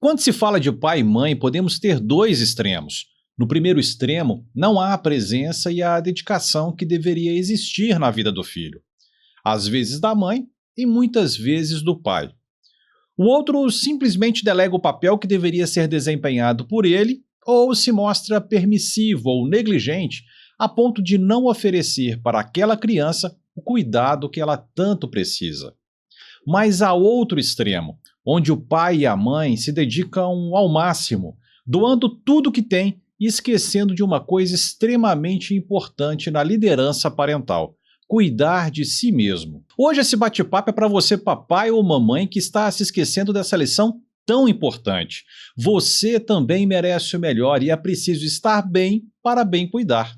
Quando se fala de pai e mãe, podemos ter dois extremos. No primeiro extremo, não há a presença e a dedicação que deveria existir na vida do filho. Às vezes da mãe e muitas vezes do pai. O outro simplesmente delega o papel que deveria ser desempenhado por ele ou se mostra permissivo ou negligente a ponto de não oferecer para aquela criança o cuidado que ela tanto precisa. Mas há outro extremo, onde o pai e a mãe se dedicam ao máximo, doando tudo que têm e esquecendo de uma coisa extremamente importante na liderança parental: cuidar de si mesmo. Hoje esse bate-papo é para você, papai ou mamãe, que está se esquecendo dessa lição tão importante. Você também merece o melhor e é preciso estar bem para bem cuidar.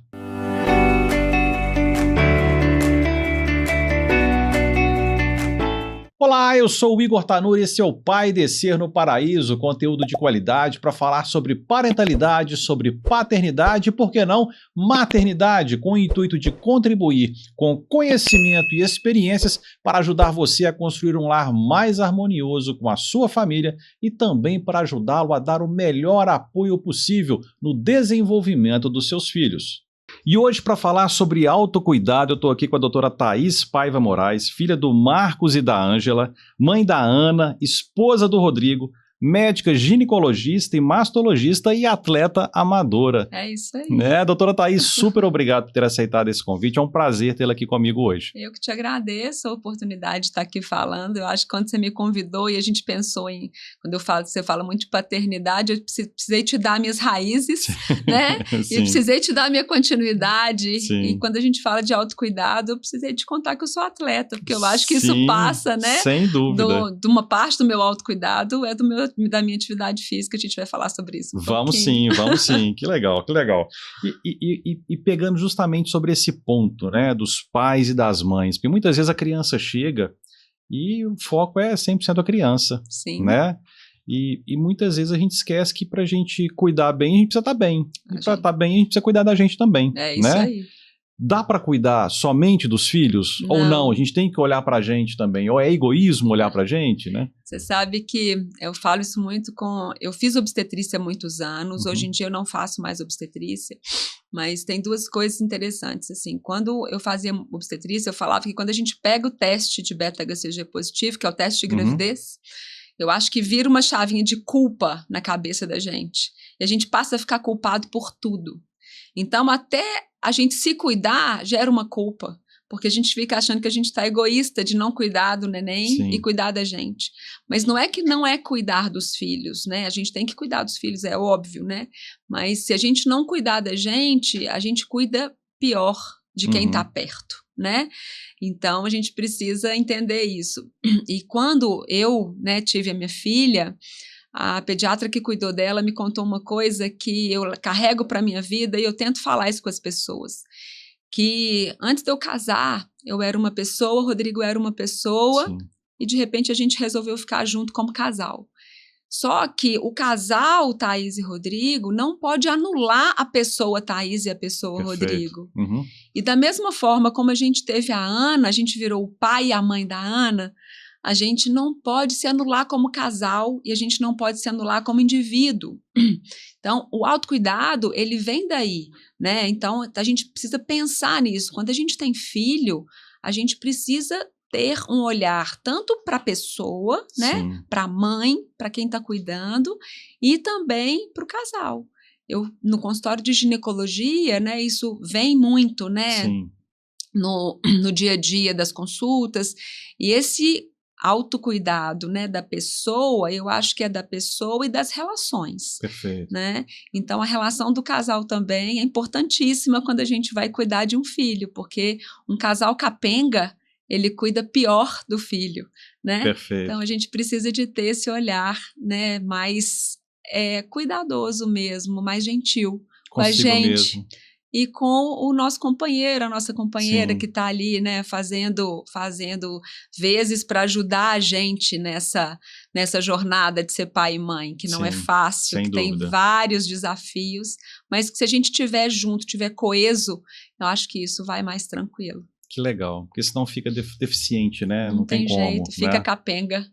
Olá, eu sou o Igor Tanuri, esse é o Pai Descer no Paraíso, conteúdo de qualidade para falar sobre parentalidade, sobre paternidade e, por que não, maternidade, com o intuito de contribuir com conhecimento e experiências para ajudar você a construir um lar mais harmonioso com a sua família e também para ajudá-lo a dar o melhor apoio possível no desenvolvimento dos seus filhos. E hoje, para falar sobre autocuidado, eu estou aqui com a doutora Thaís Paiva Moraes, filha do Marcos e da Ângela, mãe da Ana, esposa do Rodrigo, médica ginecologista e mastologista e atleta amadora. É isso aí. Doutora Thaís, super obrigado por ter aceitado esse convite, é um prazer tê-la aqui comigo hoje. Eu que te agradeço a oportunidade de estar aqui falando. Eu acho que quando você me convidou e a gente pensou em, quando você fala muito de paternidade, eu precisei te dar minhas raízes, né? E precisei te dar a minha continuidade. Sim. E quando a gente fala de autocuidado, eu precisei te contar que eu sou atleta, porque eu acho que isso passa, né? Sem dúvida. De uma parte do meu autocuidado é da minha atividade física. A gente vai falar sobre isso. Vamos sim. Que legal, que legal. E pegando justamente sobre esse ponto, né, dos pais e das mães, porque muitas vezes a criança chega e o foco é 100% a criança, sim, né? E muitas vezes a gente esquece que pra gente cuidar bem, a gente precisa estar bem. E pra estar bem, a gente precisa cuidar da gente também. É isso, né? aí. Dá para cuidar somente dos filhos? Não. Ou não? A gente tem que olhar pra gente também. Ou é egoísmo olhar pra gente, né? Você sabe que eu falo isso muito com... Eu fiz obstetrícia há muitos anos. Hoje em dia eu não faço mais obstetrícia. Mas tem duas coisas interessantes, assim. Quando eu fazia obstetrícia, eu falava que quando a gente pega o teste de beta-HCG positivo, que é o teste de gravidez, eu acho que vira uma chavinha de culpa na cabeça da gente. E a gente passa a ficar culpado por tudo. Então, até a gente se cuidar gera uma culpa, porque a gente fica achando que a gente está egoísta de não cuidar do neném Sim. e cuidar da gente. Mas não é que não é cuidar dos filhos, né? A gente tem que cuidar dos filhos, é óbvio, né? Mas se a gente não cuidar da gente, a gente cuida pior de quem está perto, né? Então, a gente precisa entender isso. E quando eu, né, tive a minha filha, a pediatra que cuidou dela me contou uma coisa que eu carrego para a minha vida e eu tento falar isso com as pessoas. Que antes de eu casar, eu era uma pessoa, o Rodrigo era uma pessoa, sim, e de repente a gente resolveu ficar junto como casal. Só que o casal Thaís e Rodrigo não pode anular a pessoa Thaís e a pessoa Rodrigo. E da mesma forma como a gente teve a Ana, a gente virou o pai e a mãe da Ana, a gente não pode se anular como casal e a gente não pode se anular como indivíduo. Então, o autocuidado, ele vem daí, né? Então, a gente precisa pensar nisso. Quando a gente tem filho, a gente precisa ter um olhar tanto para a pessoa, né? Para a mãe, para quem está cuidando, e também para o casal. Eu, no consultório de ginecologia, né? Isso vem muito, né? Sim. No dia a dia das consultas. E esse autocuidado, né, da pessoa, eu acho que é da pessoa e das relações. Perfeito. Né? Então, a relação do casal também é importantíssima quando a gente vai cuidar de um filho, porque um casal capenga, ele cuida pior do filho, né? Perfeito. Então, a gente precisa de ter esse olhar, né, mais cuidadoso mesmo, mais gentil com a gente. Mesmo. E com o nosso companheiro, a nossa companheira, sim, que está ali, né, fazendo vezes para ajudar a gente nessa jornada de ser pai e mãe, que não, sim, é fácil, sem que dúvida, tem vários desafios, mas que se a gente estiver junto, estiver coeso, eu acho que isso vai mais tranquilo. Que legal, porque senão fica deficiente, né? Não tem como, jeito, fica né? capenga.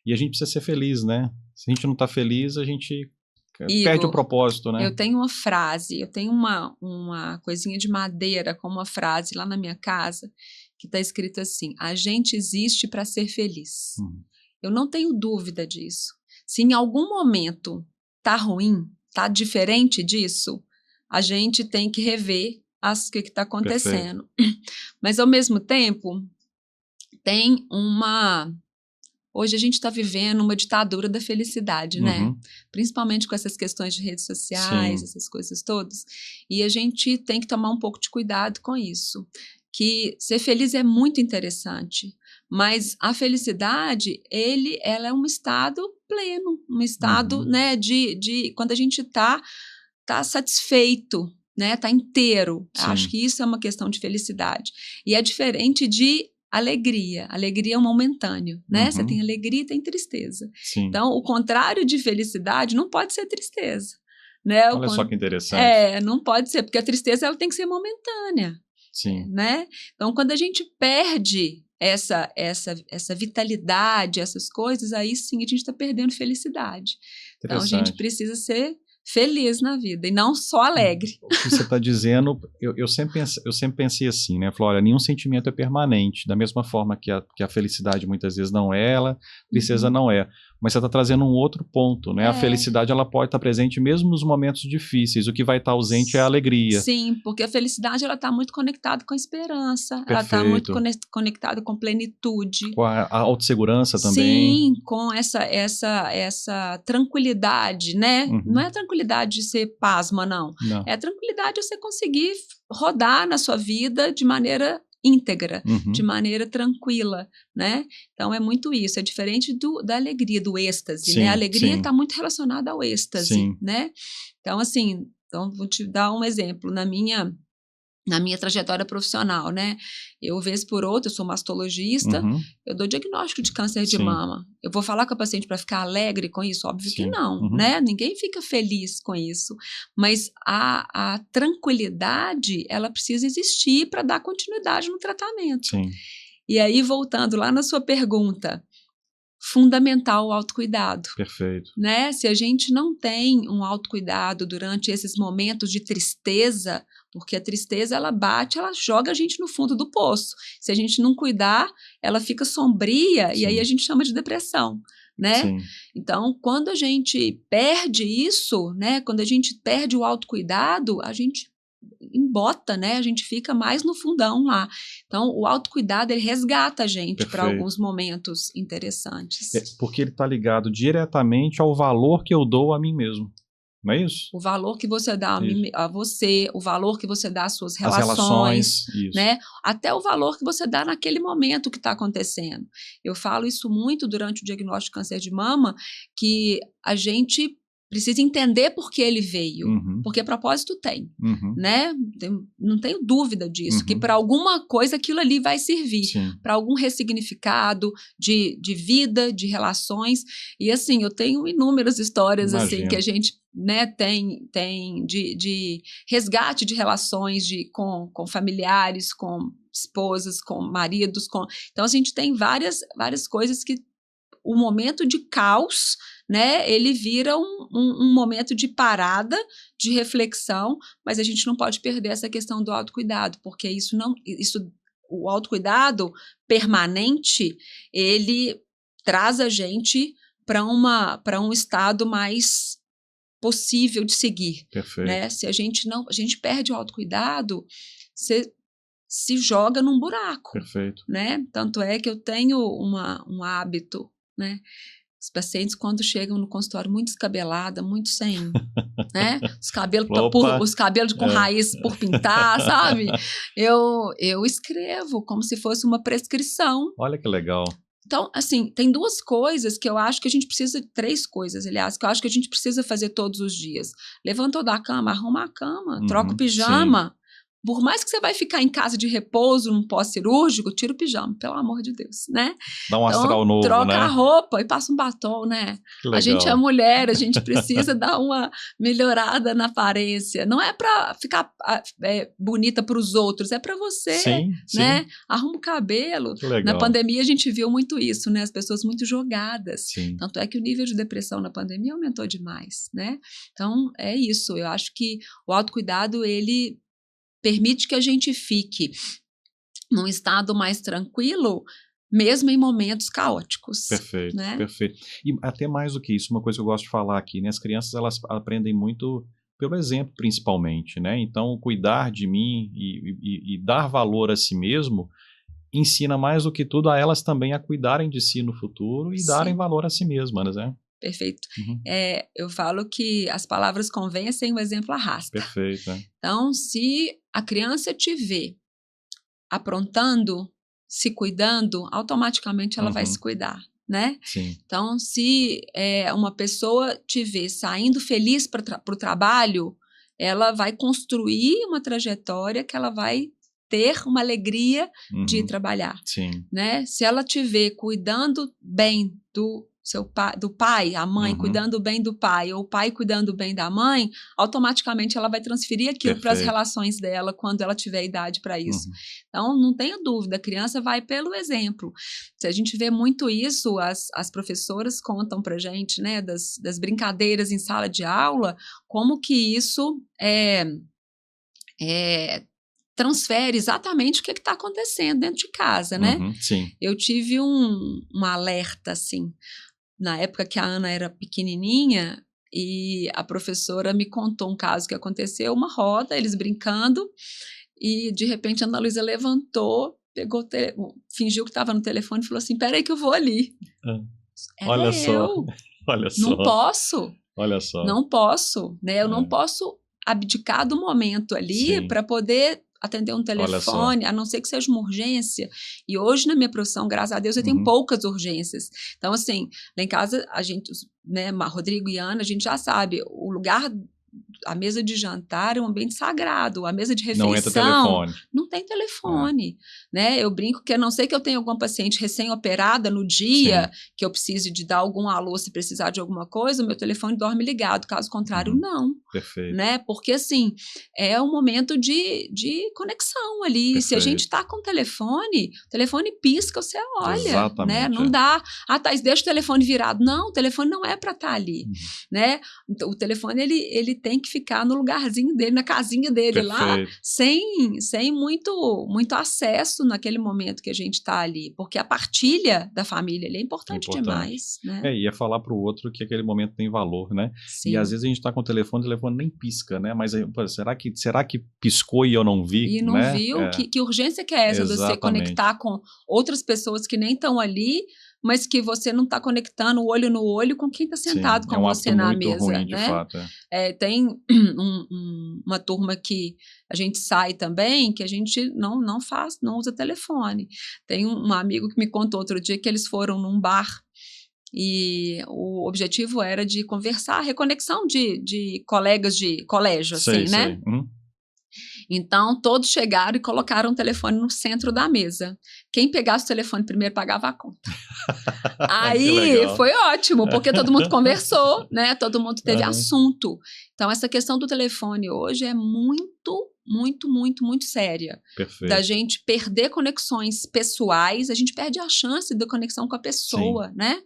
E a gente precisa ser feliz, né? Se a gente não está feliz, a gente perde Igor, o propósito, né? eu tenho uma frase, eu tenho uma coisinha de madeira com uma frase lá na minha casa que está escrito assim: a gente existe para ser feliz. Eu não tenho dúvida disso. Se em algum momento tá ruim, tá diferente disso, a gente tem que rever o que está acontecendo. Mas, ao mesmo tempo, tem uma... Hoje a gente está vivendo uma ditadura da felicidade, né? Principalmente com essas questões de redes sociais, Sim. essas coisas todas. E a gente tem que tomar um pouco de cuidado com isso. Que ser feliz é muito interessante, mas a felicidade, ela é um estado pleno, um estado, né, de quando a gente tá satisfeito, né, tá inteiro. Acho que isso é uma questão de felicidade. E é diferente de alegria. Alegria é um momentâneo, né? Você tem alegria e tem tristeza. Sim. Então, o contrário de felicidade não pode ser tristeza, né? Olha só que interessante. Não pode ser, porque a tristeza ela tem que ser momentânea. Sim. Né? Então, quando a gente perde essa vitalidade, essas coisas, aí sim a gente está perdendo felicidade. Então, a gente precisa ser feliz na vida e não só alegre. O que você está dizendo, eu sempre pensei assim, né? Falei, olha, nenhum sentimento é permanente, da mesma forma que a felicidade muitas vezes não é, a tristeza não é. Mas você está trazendo um outro ponto, né? A felicidade ela pode estar presente mesmo nos momentos difíceis, o que vai estar ausente é a alegria. Sim, porque a felicidade ela está muito conectada com a esperança, Perfeito. Ela está muito conectada com plenitude. Com a autossegurança também. Sim, com essa tranquilidade, né? Não é a tranquilidade de ser pasma, não. É a tranquilidade de você conseguir rodar na sua vida de maneira íntegra, de maneira tranquila, né? Então é muito isso, é diferente da alegria, do êxtase, né? A alegria está muito relacionada ao êxtase, né? Então assim, vou te dar um exemplo, na minha trajetória profissional, né? Eu, vez por outra, eu sou mastologista, eu dou diagnóstico de câncer de mama. Eu vou falar com a paciente para ficar alegre com isso? Óbvio que não, né? Ninguém fica feliz com isso. Mas a tranquilidade, ela precisa existir para dar continuidade no tratamento. E aí, voltando lá na sua pergunta, fundamental o autocuidado. Perfeito. Né? Se a gente não tem um autocuidado durante esses momentos de tristeza, porque a tristeza ela bate, ela joga a gente no fundo do poço. Se a gente não cuidar, ela fica sombria e aí a gente chama de depressão, né? Então, quando a gente perde isso, né? Quando a gente perde o autocuidado, a gente embota, né? A gente fica mais no fundão lá. Então, o autocuidado, ele resgata a gente para alguns momentos interessantes. Porque ele está ligado diretamente ao valor que eu dou a mim mesmo. Não é isso? O valor que você dá a você, o valor que você dá às suas relações, né? Até o valor que você dá naquele momento que está acontecendo. Eu falo isso muito durante o diagnóstico de câncer de mama, que a gente precisa entender por que ele veio, porque propósito tem, né? Não tenho dúvida disso, que para alguma coisa aquilo ali vai servir, para algum ressignificado de vida, de relações. E assim, eu tenho inúmeras histórias assim que a gente, né, tem de resgate de relações com familiares, com esposas, com maridos, então a gente tem várias coisas que o momento de caos, né, ele vira um momento de parada, de reflexão, mas a gente não pode perder essa questão do autocuidado, porque o autocuidado permanente, ele traz a gente para um estado mais possível de seguir. Perfeito. Né? Se a gente perde o autocuidado, você se joga num buraco. Perfeito. Né? Tanto é que eu tenho um hábito, né? Os pacientes, quando chegam no consultório muito descabelada, muito sem, né? Os cabelos com raiz por pintar, sabe? Eu escrevo como se fosse uma prescrição. Olha que legal. Então, assim, tem duas coisas que eu acho que a gente precisa, 3 coisas, aliás, que eu acho que a gente precisa fazer todos os dias. Levantou da cama, arruma a cama, troca o pijama, Por mais que você vai ficar em casa de repouso, num pós-cirúrgico, tira o pijama, pelo amor de Deus, né? Dá um astral Então, novo, troca né? a roupa e passa um batom, né? Que A gente é legal. mulher, a gente precisa dar uma melhorada na aparência. Não é para ficar bonita para os outros, é para você, Sim, né? sim. Arruma o cabelo. Que Na legal. pandemia a gente viu muito isso, né? As pessoas muito jogadas. Sim. Tanto é que o nível de depressão na pandemia aumentou demais, né? Então, é isso. Eu acho que o autocuidado, ele permite que a gente fique num estado mais tranquilo, mesmo em momentos caóticos. Perfeito, né? perfeito. E até mais do que isso, uma coisa que eu gosto de falar aqui, né? As crianças, elas aprendem muito pelo exemplo, principalmente, né? Então, cuidar de mim e dar valor a si mesmo ensina mais do que tudo a elas também a cuidarem de si no futuro e darem Sim. valor a si mesmas, né? Perfeito. Uhum. Eu falo que as palavras convencem, o exemplo arrasta. Perfeito, né? Então, se a criança te vê aprontando, se cuidando, automaticamente ela vai se cuidar, né? Sim. Então, se uma pessoa te vê saindo feliz para o trabalho, ela vai construir uma trajetória que ela vai ter uma alegria de trabalhar. Sim. Né? Se ela te vê cuidando bem do pai, a mãe cuidando bem do pai, ou o pai cuidando bem da mãe, automaticamente ela vai transferir aquilo para as relações dela quando ela tiver idade para isso. Então, não tenha dúvida, a criança vai pelo exemplo. Se a gente vê muito isso, as professoras contam para a gente, né, das brincadeiras em sala de aula, como que isso transfere exatamente o que está acontecendo dentro de casa, né? Sim. Eu tive um alerta, assim, na época que a Ana era pequenininha, e a professora me contou um caso que aconteceu, uma roda, eles brincando, e de repente a Ana Luísa levantou, pegou fingiu que estava no telefone e falou assim, peraí que eu vou ali. Olha só. Olha só. Não posso. Olha só. Não posso, né? Eu não posso abdicar do momento ali para poder atender um telefone, a não ser que seja uma urgência. E hoje, na minha profissão, graças a Deus, eu tenho poucas urgências. Então, assim, lá em casa, a gente, né, Rodrigo e Ana, a gente já sabe, o lugar, a mesa de jantar é um ambiente sagrado, a mesa de refeição não entra telefone. Não tem telefone, né? Eu brinco que a não ser que eu tenha alguma paciente recém-operada no dia, que eu precise de dar algum alô se precisar de alguma coisa, o meu telefone dorme ligado, caso contrário, não. Perfeito. Né? Porque, assim, é um momento de conexão ali. Perfeito. Se a gente está com o telefone pisca, você olha. Exatamente. Né? Não dá, Thais, deixa o telefone virado. Não, o telefone não é para estar ali. Né? Então, o telefone, ele tem que ficar no lugarzinho dele, na casinha dele lá, sem muito acesso naquele momento que a gente está ali, porque a partilha da família ali é importante demais. Né? E é falar para o outro que aquele momento tem valor, né? Sim. E às vezes a gente está com o telefone nem pisca, né? Mas será que piscou e eu não vi? E não né? viu? Que urgência que é essa de você conectar com outras pessoas que nem estão ali, mas que você não está conectando olho no olho com quem está sentado com você na mesa. Ruim, né? de fato, tem uma turma que a gente sai também, que a gente não usa telefone. Tem um amigo que me contou outro dia que eles foram num bar e o objetivo era de conversar, reconexão de colegas de colégio, assim, né? Então, todos chegaram e colocaram o telefone no centro da mesa. Quem pegasse o telefone primeiro pagava a conta. Aí foi ótimo, porque todo mundo conversou, né? Todo mundo teve assunto. Então, essa questão do telefone hoje é muito séria. Perfeito. Da gente perder conexões pessoais, a gente perde a chance da conexão com a pessoa, né?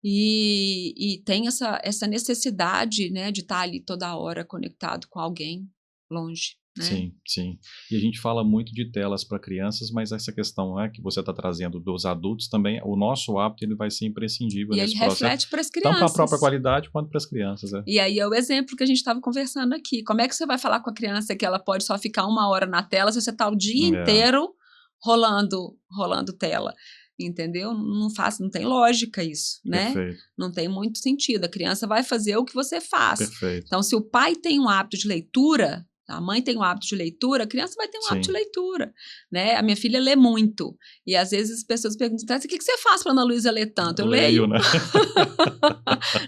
E tem essa necessidade, né, de estar ali toda hora conectado com alguém longe. Né? Sim. E a gente fala muito de telas para crianças, mas essa questão que você está trazendo dos adultos também, o nosso hábito ele vai ser imprescindível nesse processo. E ele reflete para as crianças. Tanto para a própria qualidade quanto para as crianças. E aí é o exemplo que a gente estava conversando aqui. Como é que você vai falar com a criança que ela pode só ficar 1 hora na tela se você está o dia inteiro rolando tela? Entendeu? Não tem lógica isso, né? Perfeito. Não tem muito sentido. A criança vai fazer o que você faz. Perfeito. Então, se o pai tem um hábito de leitura, A mãe tem o hábito de leitura, a criança vai ter um hábito Sim. de leitura, né? A minha filha lê muito. E às vezes as pessoas perguntam, o que você faz para Ana Luísa ler tanto? Eu leio. Né?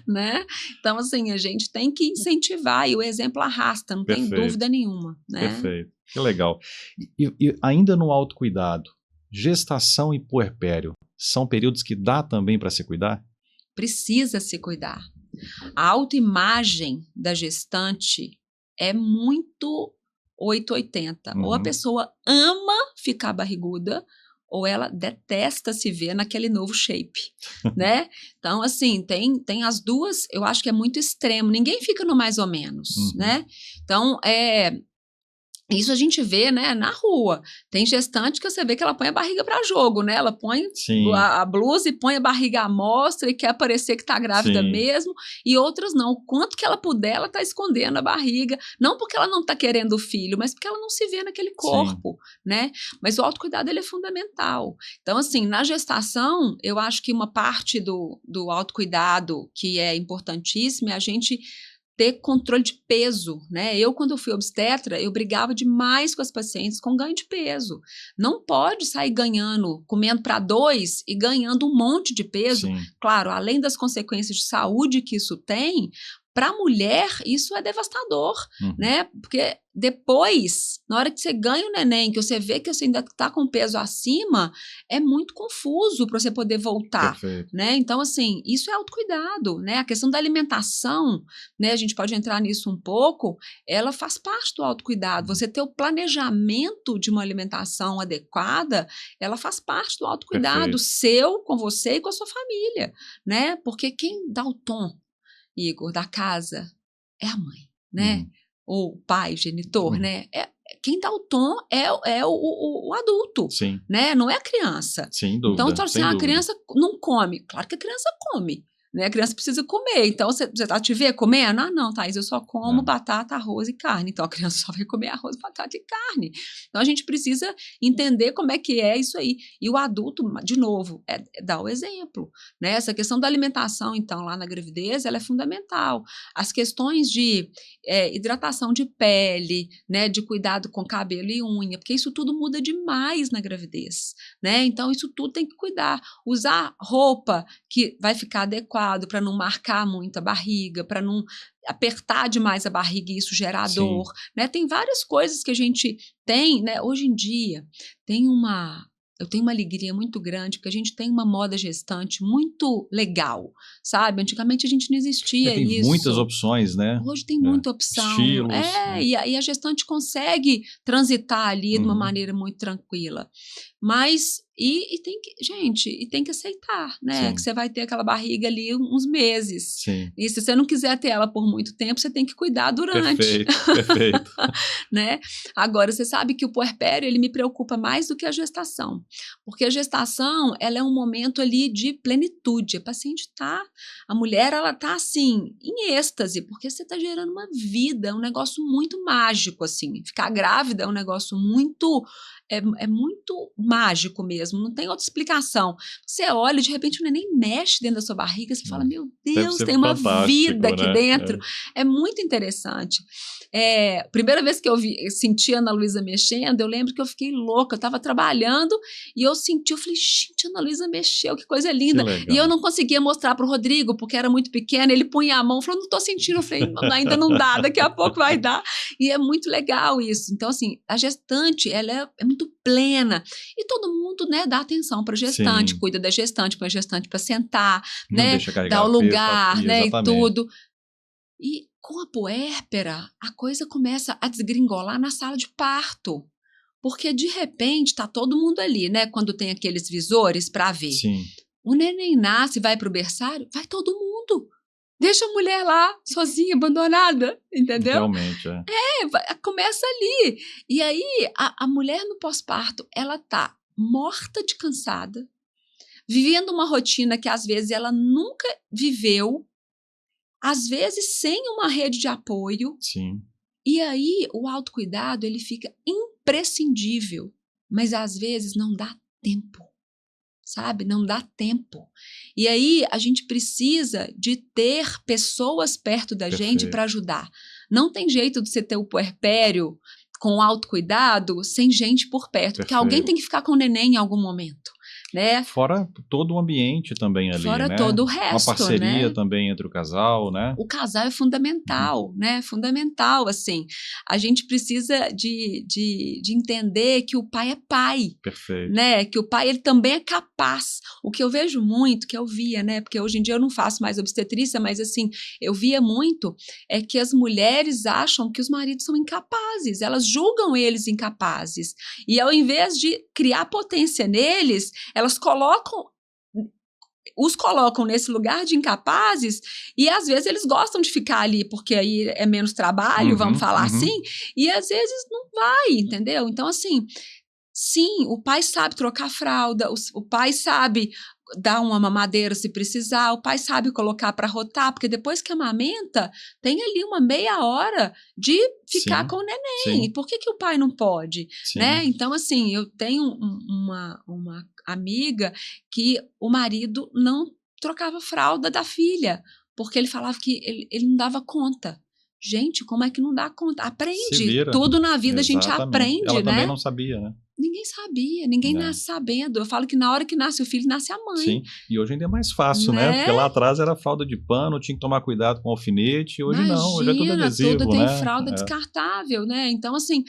Né? Então, assim, a gente tem que incentivar e o exemplo arrasta, não tem dúvida nenhuma, né? Perfeito. Que legal. E ainda no autocuidado, gestação e puerpério são períodos que dá também para se cuidar? Precisa se cuidar. A autoimagem da gestante é muito 880. Ou a pessoa ama ficar barriguda, ou ela detesta se ver naquele novo shape, né? Então, assim, tem as duas, eu acho que é muito extremo. Ninguém fica no mais ou menos, né? Então, isso a gente vê, né, na rua. Tem gestante que você vê que ela põe a barriga para jogo, né? Ela põe a blusa e põe a barriga à mostra e quer parecer que tá grávida mesmo. E outras não. O quanto que ela puder, ela tá escondendo a barriga. Não porque ela não tá querendo o filho, mas porque ela não se vê naquele corpo, né? Mas o autocuidado, ele é fundamental. Então, assim, na gestação, eu acho que uma parte do autocuidado que é importantíssima é a gente ter controle de peso, né? Eu, quando eu fui obstetra, eu brigava demais com as pacientes com ganho de peso. Não pode sair ganhando, comendo para 2 e ganhando um monte de peso. Claro, além das consequências de saúde que isso tem, para a mulher, isso é devastador, né? Porque depois, na hora que você ganha o neném, que você vê que você ainda está com peso acima, é muito confuso para você poder voltar, né? Então, assim, isso é autocuidado, né? A questão da alimentação, né? A gente pode entrar nisso um pouco, ela faz parte do autocuidado. Você ter o planejamento de uma alimentação adequada, ela faz parte do autocuidado seu, com você e com a sua família, né? Porque quem dá o tom, Igor, da casa é a mãe, né? Ou o pai, genitor, né? Quem dá o tom é o adulto, né? Não é a criança. Sem dúvida. Então, você fala assim, a criança não come. Claro que a criança come, né? A criança precisa comer. Então, você te vê comendo? Ah, não, Thaís, eu só como batata, arroz e carne. Então, a criança só vai comer arroz, batata e carne. Então, a gente precisa entender como é que é isso aí. E o adulto, de novo, dar o exemplo, né? Essa questão da alimentação, então, lá na gravidez, ela é fundamental. As questões de hidratação de pele, né? De cuidado com cabelo e unha, porque isso tudo muda demais na gravidez, né? Então, isso tudo tem que cuidar. Usar roupa que vai ficar adequada para não marcar muito a barriga, para não apertar demais a barriga e isso gerar dor, né? Tem várias coisas que a gente tem, né? Hoje em dia, eu tenho uma alegria muito grande, porque a gente tem uma moda gestante muito legal, sabe? Antigamente a gente não existia tem isso. Tem muitas opções, né? Hoje tem muita opção. Estilos. E a gestante consegue transitar ali de uma maneira muito tranquila. Mas, tem que aceitar, né? Que você vai ter aquela barriga ali uns meses. E se você não quiser ter ela por muito tempo, você tem que cuidar durante. Perfeito. Né? Agora, você sabe que o puerpério, ele me preocupa mais do que a gestação. Porque a gestação, ela é um momento ali de plenitude. A mulher, ela tá assim, em êxtase, porque você tá gerando uma vida, é um negócio muito mágico, assim. Ficar grávida é um negócio muito... É muito mágico mesmo, não tem outra explicação. Você olha e de repente o neném mexe dentro da sua barriga, você fala, meu Deus, tem uma vida aqui dentro. É muito interessante. Primeira vez que eu senti a Ana Luísa mexendo, eu lembro que eu fiquei louca, eu estava trabalhando e eu falei, gente, a Ana Luísa mexeu, que coisa linda. E eu não conseguia mostrar para o Rodrigo, porque era muito pequeno, ele punha a mão, falou, não estou sentindo, eu falei, ainda não dá, daqui a pouco vai dar. E é muito legal isso. Então, assim, a gestante, ela é muito plena. E todo mundo, né, dá atenção para a gestante, cuida da gestante, põe a gestante para sentar, não né, dá o lugar, né, exatamente. E tudo. E com a puérpera, a coisa começa a desgringolar na sala de parto. Porque, de repente, tá todo mundo ali, né, quando tem aqueles visores para ver. O neném nasce, vai para o berçário, vai todo mundo. Deixa a mulher lá, sozinha, abandonada, entendeu? Realmente, começa ali. E aí, a mulher no pós-parto, ela tá morta de cansada, vivendo uma rotina que, às vezes, ela nunca viveu, às vezes, sem uma rede de apoio. E aí, o autocuidado, ele fica imprescindível, mas, às vezes, não dá tempo. Sabe? Não dá tempo. E aí a gente precisa de ter pessoas perto da gente para ajudar. Não tem jeito de você ter o puerpério com autocuidado sem gente por perto, porque alguém tem que ficar com o neném em algum momento, né? Fora todo o ambiente também ali, Fora né? todo o resto, uma parceria né? também entre o casal, né? O casal é fundamental, né? Fundamental, assim. A gente precisa de entender que o pai é pai. Perfeito. Né? Que o pai, ele também é capaz. O que eu vejo muito, que eu via, né? Porque hoje em dia eu não faço mais obstetrícia, mas assim, eu via muito, é que as mulheres acham que os maridos são incapazes. Elas julgam eles incapazes. E ao invés de criar potência neles, elas os colocam nesse lugar de incapazes e às vezes eles gostam de ficar ali porque aí é menos trabalho, vamos falar assim, e às vezes não vai, entendeu? Então assim, sim, o pai sabe trocar fralda, o pai sabe dar uma mamadeira se precisar, o pai sabe colocar para rotar, porque depois que amamenta, tem ali uma meia hora de ficar com o neném. E por que o pai não pode? Né? Então, assim, eu tenho uma amiga que o marido não trocava fralda da filha, porque ele falava que ele não dava conta. Gente, como é que não dá conta? Aprende. Tudo na vida a gente aprende, Ela né? também não sabia, né? Ninguém sabia, ninguém nasce sabendo. Eu falo que na hora que nasce o filho, nasce a mãe. Sim, e hoje ainda é mais fácil, né? Porque lá atrás era fralda de pano, tinha que tomar cuidado com alfinete. Hoje não, hoje é tudo adesivo, tudo tem né? fralda descartável, né? Então, assim,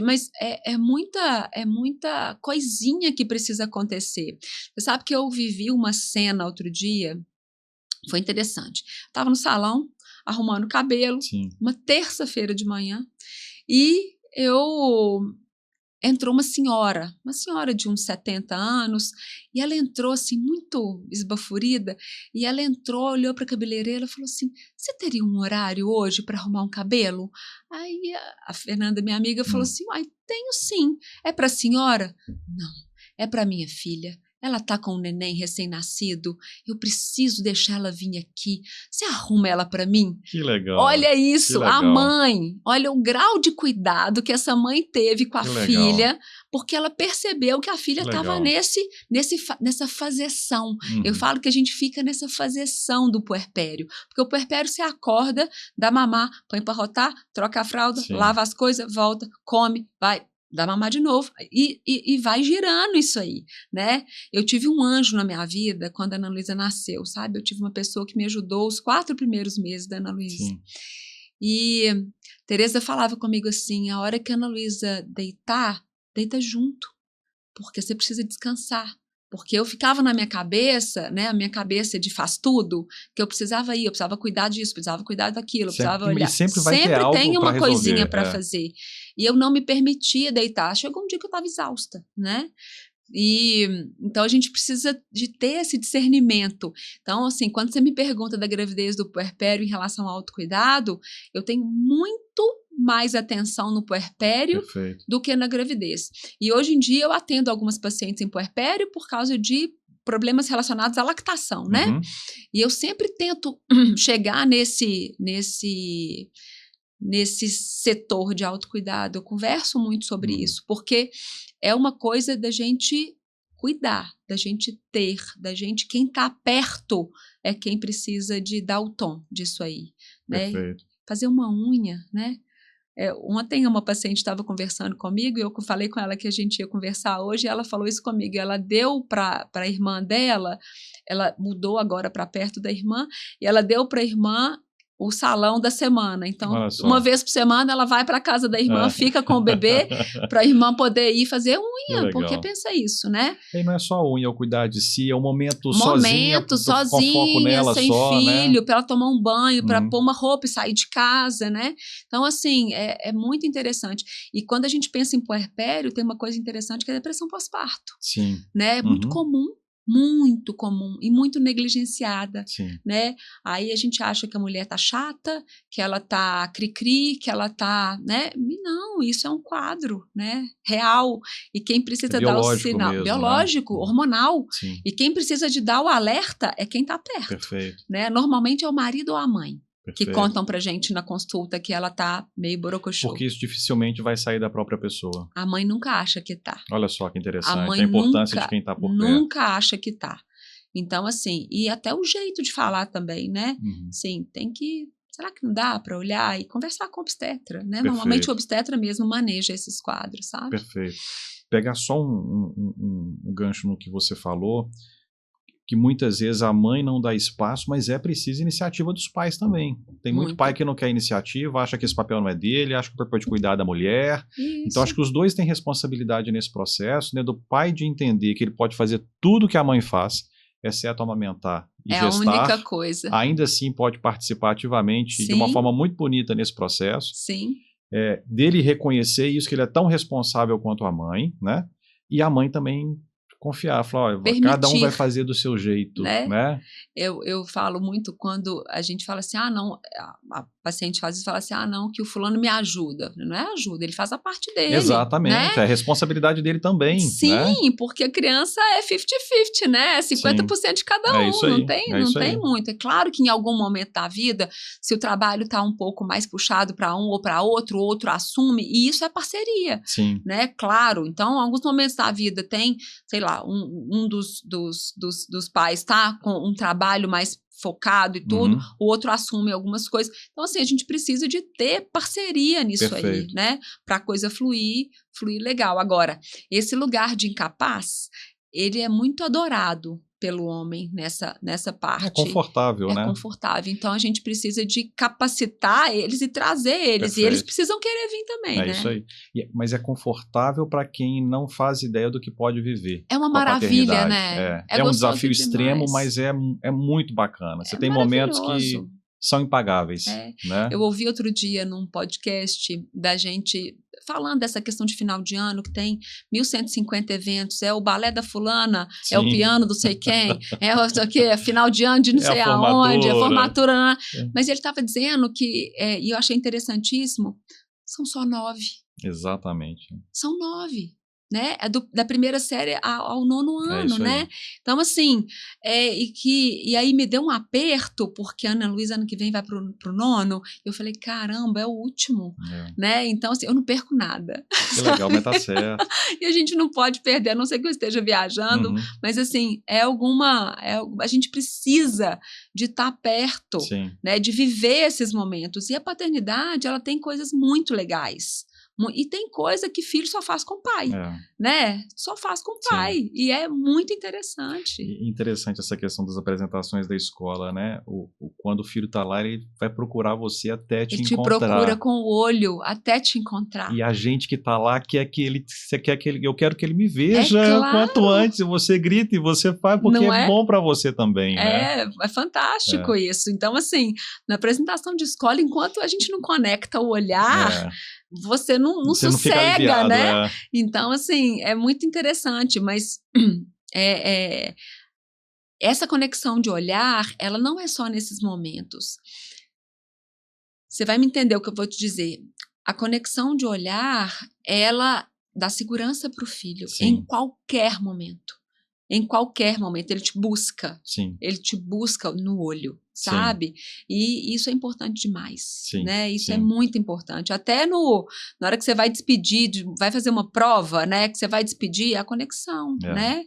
mas é muita coisinha que precisa acontecer. Você sabe que eu vivi uma cena outro dia, foi interessante. Estava no salão, arrumando o cabelo, uma terça-feira de manhã, e entrou uma senhora de uns 70 anos, e ela entrou assim, muito esbaforida, e ela entrou, olhou para a cabeleireira e falou assim, você teria um horário hoje para arrumar um cabelo? Aí a Fernanda, minha amiga, falou assim, tenho sim, é para a senhora? Não, é para minha filha. Ela tá com um neném recém-nascido, eu preciso deixar ela vir aqui. Você arruma ela para mim? Que legal. Olha isso, a mãe, olha o grau de cuidado que essa mãe teve com a filha, porque ela percebeu que a filha estava nessa fazeção. Eu falo que a gente fica nessa fazeção do puerpério, porque o puerpério você acorda, dá mamar, põe para rotar, troca a fralda, lava as coisas, volta, come, vai, dá mamar de novo, e vai girando isso aí, né? Eu tive um anjo na minha vida quando a Ana Luísa nasceu, sabe? Eu tive uma pessoa que me ajudou os 4 primeiros meses da Ana Luísa. E Tereza falava comigo assim, a hora que a Ana Luísa deitar, deita junto, porque você precisa descansar. Porque eu ficava na minha cabeça, né, a minha cabeça de faz tudo, que eu precisava ir, eu precisava cuidar disso, precisava cuidar daquilo, eu precisava olhar. E sempre vai ter algo tem uma pra coisinha para fazer. E eu não me permitia deitar. Chegou um dia que eu estava exausta, né? E então a gente precisa de ter esse discernimento. Então, assim, quando você me pergunta da gravidez do puerpério em relação ao autocuidado, eu tenho muito mais atenção no puerpério do que na gravidez. E hoje em dia eu atendo algumas pacientes em puerpério por causa de problemas relacionados à lactação, né? E eu sempre tento chegar nesse setor de autocuidado. Eu converso muito sobre isso, porque é uma coisa da gente cuidar, da gente ter, quem está perto é quem precisa de dar o tom disso aí, né? Fazer uma unha, né? Ontem uma paciente estava conversando comigo e eu falei com ela que a gente ia conversar hoje e ela falou isso comigo. Ela deu para a irmã dela, ela mudou agora para perto da irmã e ela deu para a irmã o salão da semana. Então, uma vez por semana ela vai para a casa da irmã, fica com o bebê para a irmã poder ir fazer unha, porque pensa isso, né? E não é só unha, é o cuidar de si, é um momento sozinha, com foco nela sem só, filho, né? para ela tomar um banho, para pôr uma roupa e sair de casa, né? Então, assim, é muito interessante. E quando a gente pensa em puerpério, tem uma coisa interessante que é a depressão pós-parto. Sim. Né? É muito comum e muito negligenciada, né? Aí a gente acha que a mulher tá chata, que ela tá cri-cri, que ela tá, né? E não, isso é um quadro, né? Real. E quem precisa dar o sinal mesmo, biológico, né? hormonal. Sim. E quem precisa de dar o alerta é quem tá perto. Né? Normalmente é o marido ou a mãe. Que contam pra gente na consulta que ela tá meio borocochô. Porque isso dificilmente vai sair da própria pessoa. A mãe nunca acha que tá. Olha só que interessante. A mãe a importância de quem tá por perto. Nunca acha que tá. Então, assim, e até o jeito de falar também, né? Sim, tem que Será que não dá para olhar e conversar com o obstetra, né? Perfeito. Normalmente o obstetra mesmo maneja esses quadros, sabe? Perfeito. Pegar só um gancho no que você falou, que muitas vezes a mãe não dá espaço, mas é preciso iniciativa dos pais também. Tem muito pai que não quer iniciativa, acha que esse papel não é dele, acha que o papel é de cuidar da mulher. Isso. Então acho que os dois têm responsabilidade nesse processo, né, do pai de entender que ele pode fazer tudo que a mãe faz, exceto amamentar e gestar. É a única coisa. Ainda assim pode participar ativamente. Sim. De uma forma muito bonita nesse processo. Sim. Dele reconhecer isso, que ele é tão responsável quanto a mãe, né? E a mãe também confiar, falar, olha, cada um vai fazer do seu jeito, né? Eu falo muito quando a gente fala assim, não, a paciente às vezes fala assim, não, que o fulano me ajuda. Não é ajuda, ele faz a parte dele. Exatamente, né? É a responsabilidade dele também. Sim, né? Porque a criança é 50-50, né? É 50% de cada um, isso aí, não tem muito. É claro que em algum momento da vida, se o trabalho está um pouco mais puxado para um ou para outro, o outro assume, e isso é parceria. Sim. Né? Claro, então, em alguns momentos da vida tem, sei lá, um dos pais tá com um trabalho mais focado e tudo, o outro assume algumas coisas. Então, assim, a gente precisa de ter parceria nisso. Perfeito. Aí, né? Para a coisa fluir legal. Agora, esse lugar de incapaz, ele é muito adorado pelo homem nessa parte. É confortável, né? É confortável. Então, a gente precisa de capacitar eles e trazer eles. Perfeito. E eles precisam querer vir também, né? É isso aí. Mas é confortável para quem não faz ideia do que pode viver. É uma maravilha, né? É um desafio extremo, mas é muito bacana. Você tem momentos que são impagáveis. Né? Eu ouvi outro dia num podcast da gente falando dessa questão de final de ano, que tem 1.150 eventos, é o balé da fulana, Sim. É o piano do sei quem, é final de ano de não sei aonde, a formatura. Mas ele estava dizendo que, e eu achei interessantíssimo, são só 9. Exatamente. São 9. Né? Da primeira série ao 9º ano, né? Então, assim, e aí me deu um aperto, porque a Ana Luísa, ano que vem, vai pro 9º. Eu falei, caramba, é o último, né? Então, assim, eu não perco nada. Que legal, mas tá certo. E a gente não pode perder, a não ser que eu esteja viajando, mas, assim, a gente precisa de estar perto, né? De viver esses momentos. E a paternidade, ela tem coisas muito legais. E tem coisa que filho só faz com o pai, né? Só faz com o pai. Sim. E é muito interessante. Interessante essa questão das apresentações da escola, né? Quando o filho tá lá, ele vai procurar você até te encontrar. Ele te procura com o olho até te encontrar. E a gente que tá lá eu quero que ele me veja quanto antes. Você grita e você faz, porque é bom para você também, né? É fantástico isso. Então, assim, na apresentação de escola, enquanto a gente não conecta o olhar... Você não sossega, né? Então, assim, é muito interessante, mas essa conexão de olhar, ela não é só nesses momentos. Você vai me entender o que eu vou te dizer. A conexão de olhar, ela dá segurança para o filho em qualquer momento. Em qualquer momento, ele te busca. Sim. Ele te busca no olho, sabe? E isso é importante demais, né? Isso é muito importante. Até na hora que você vai despedir, vai fazer uma prova, né? Que você vai despedir, a conexão, né?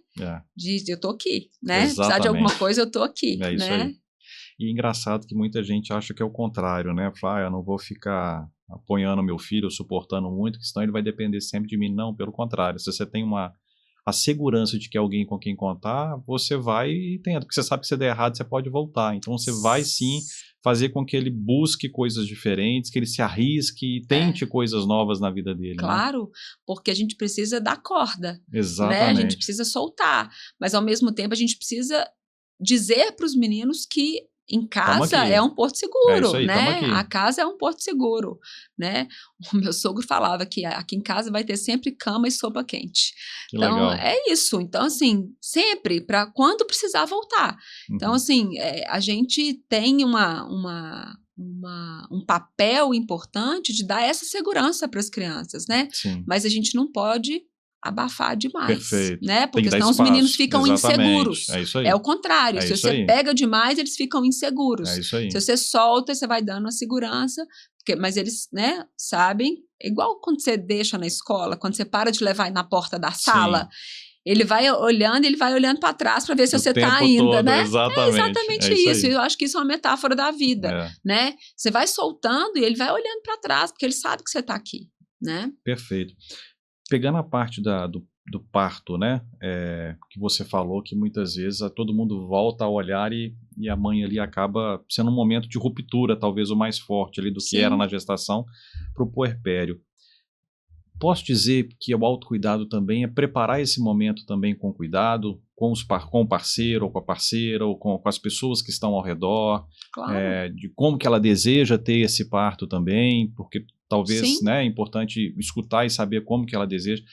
Diz, eu tô aqui, né? Exatamente. Precisar de alguma coisa, eu tô aqui, é isso né? Aí. E engraçado que muita gente acha que é o contrário, né? Fala, eu não vou ficar apoiando meu filho, suportando muito, que senão ele vai depender sempre de mim. Não, pelo contrário. Se você tem a segurança de que é alguém com quem contar, você vai e tenta, porque você sabe que se der errado, você pode voltar. Então, você vai sim fazer com que ele busque coisas diferentes, que ele se arrisque e tente coisas novas na vida dele. Claro, porque a gente precisa dar corda. Exatamente. Né? A gente precisa soltar, mas ao mesmo tempo a gente precisa dizer para os meninos que em casa é um porto seguro, aí, né? A casa é um porto seguro, né? O meu sogro falava que aqui em casa vai ter sempre cama e sopa quente. Que então, legal. É isso. Então, assim, sempre, para quando precisar voltar. Então, assim, a gente tem um papel importante de dar essa segurança para as crianças, né? Sim. Mas a gente não pode abafar demais, Perfeito. né? Porque senão os meninos ficam inseguros. É isso aí. É o contrário. Se você pega demais, eles ficam inseguros. É isso aí. Se você solta, você vai dando a segurança, mas eles, né, sabem, igual quando você deixa na escola, quando você para de levar na porta da sala, Ele vai olhando para trás para ver se O você está tempo ainda, todo, né? exatamente. É exatamente É isso isso. aí. Eu acho que isso é uma metáfora da vida, É, né? Você vai soltando e ele vai olhando para trás, porque ele sabe que você está aqui, né? perfeito. Pegando a parte do parto, né, que você falou que muitas vezes todo mundo volta a olhar e a mãe ali acaba sendo um momento de ruptura, talvez o mais forte ali do que era na Sim, gestação para o puerpério. Posso dizer que o autocuidado também é preparar esse momento também com cuidado, com o parceiro ou com a parceira ou com as pessoas que estão ao redor, claro. de como que ela deseja ter esse parto também, porque talvez, Sim. né, é importante escutar e saber como que ela deseja.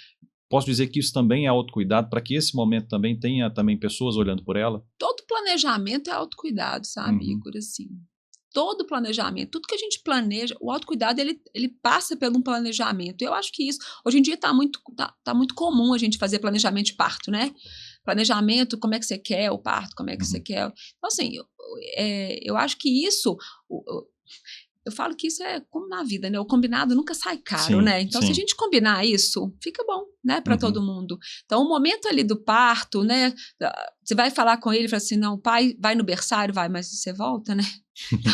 Posso dizer que isso também é autocuidado para que esse momento também tenha também pessoas olhando por ela? Todo planejamento é autocuidado, sabe, Uhum, Igor? Assim, todo planejamento, tudo que a gente planeja, o autocuidado ele passa por um planejamento. Eu acho que isso, hoje em dia tá muito comum a gente fazer planejamento de parto, né? Planejamento, como é que você quer o parto, como é que você uhum. quer. Então, assim, eu acho que isso, eu falo que isso é como na vida, né? O combinado nunca sai caro, Sim, né? Então, se a sim. gente combinar isso, fica bom, né, para todo Uhum. mundo. Então, o momento ali do parto, né? Você vai falar com ele, fala assim: não, o pai vai no berçário, vai, mas você volta, né? Então,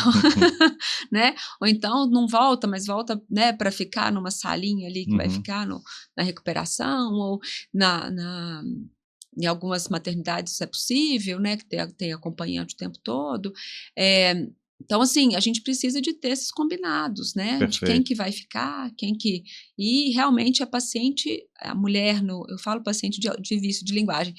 né? Ou então não volta, mas volta, né, para ficar numa salinha ali que vai Uhum. ficar na recuperação, ou na, na em algumas maternidades isso é possível, né, que tem acompanhante o tempo todo. É, então, assim, a gente precisa de ter esses combinados, né, de quem Perfeito. que vai ficar, quem que... E realmente a paciente, a mulher, eu falo paciente de vício de linguagem,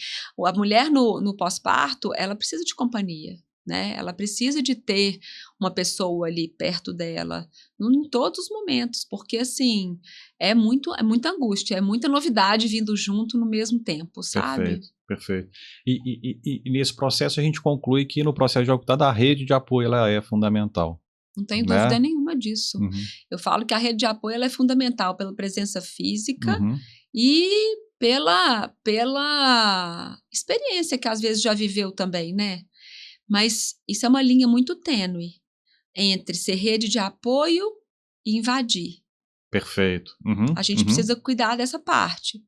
a mulher no pós-parto, ela precisa de companhia, né, ela precisa de ter uma pessoa ali perto dela, em todos os momentos, porque, assim, é muita angústia, é muita novidade vindo junto no mesmo tempo, sabe? Perfeito, perfeito. E nesse processo a gente conclui que no processo de autocuidado a rede de apoio ela é fundamental, Não tenho dúvida né? nenhuma disso. Uhum, Eu falo que a rede de apoio ela é fundamental pela presença física uhum. e pela experiência que às vezes já viveu também, né? Mas isso é uma linha muito tênue entre ser rede de apoio e invadir. Perfeito. Uhum, A gente uhum. precisa cuidar dessa parte.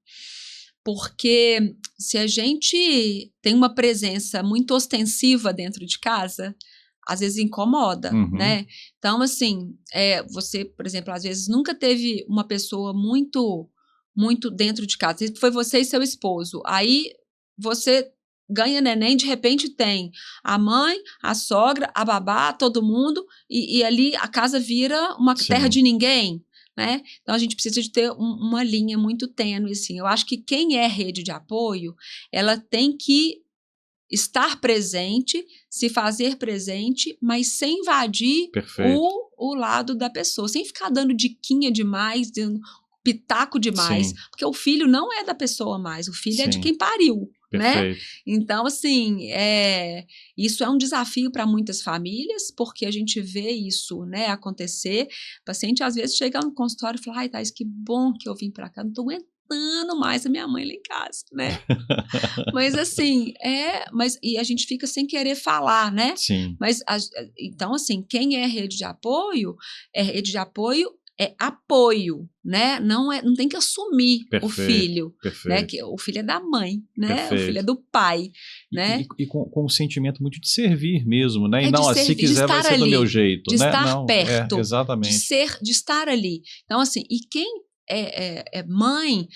Porque se a gente tem uma presença muito ostensiva dentro de casa, às vezes incomoda, Uhum. né? Então, assim, você, por exemplo, às vezes nunca teve uma pessoa muito dentro de casa. Foi você e seu esposo. Aí você ganha neném, de repente tem a mãe, a sogra, a babá, todo mundo, e ali a casa vira uma terra Sim, de ninguém, né? Então a gente precisa de ter uma linha muito tênue, assim. Eu acho que quem é rede de apoio, ela tem que estar presente, se fazer presente, mas sem invadir perfeito. o lado da pessoa, sem ficar dando diquinha demais, dando pitaco demais, Sim, porque o filho não é da pessoa mais, o filho é de sim, quem pariu, né? perfeito. Então, assim, isso é um desafio para muitas famílias, porque a gente vê isso, né, acontecer. O paciente às vezes chega no consultório e fala: ai, Thais, que bom que eu vim para cá, não estou aguentando mais a minha mãe lá em casa, né? Mas assim, e a gente fica sem querer falar, né? Sim, Então, assim, quem é rede de apoio é apoio, né? Não tem que assumir o perfeito, filho, né? perfeito, Que o filho é da mãe, né? O filho é perfeito. do pai, E, né? e, e com um sentimento muito de servir mesmo, né? E É de não, se servir, de quiser vai estar ser do meu ali, jeito, de né? estar Não, perto, exatamente. de estar ali. Então, assim, e quem é mãe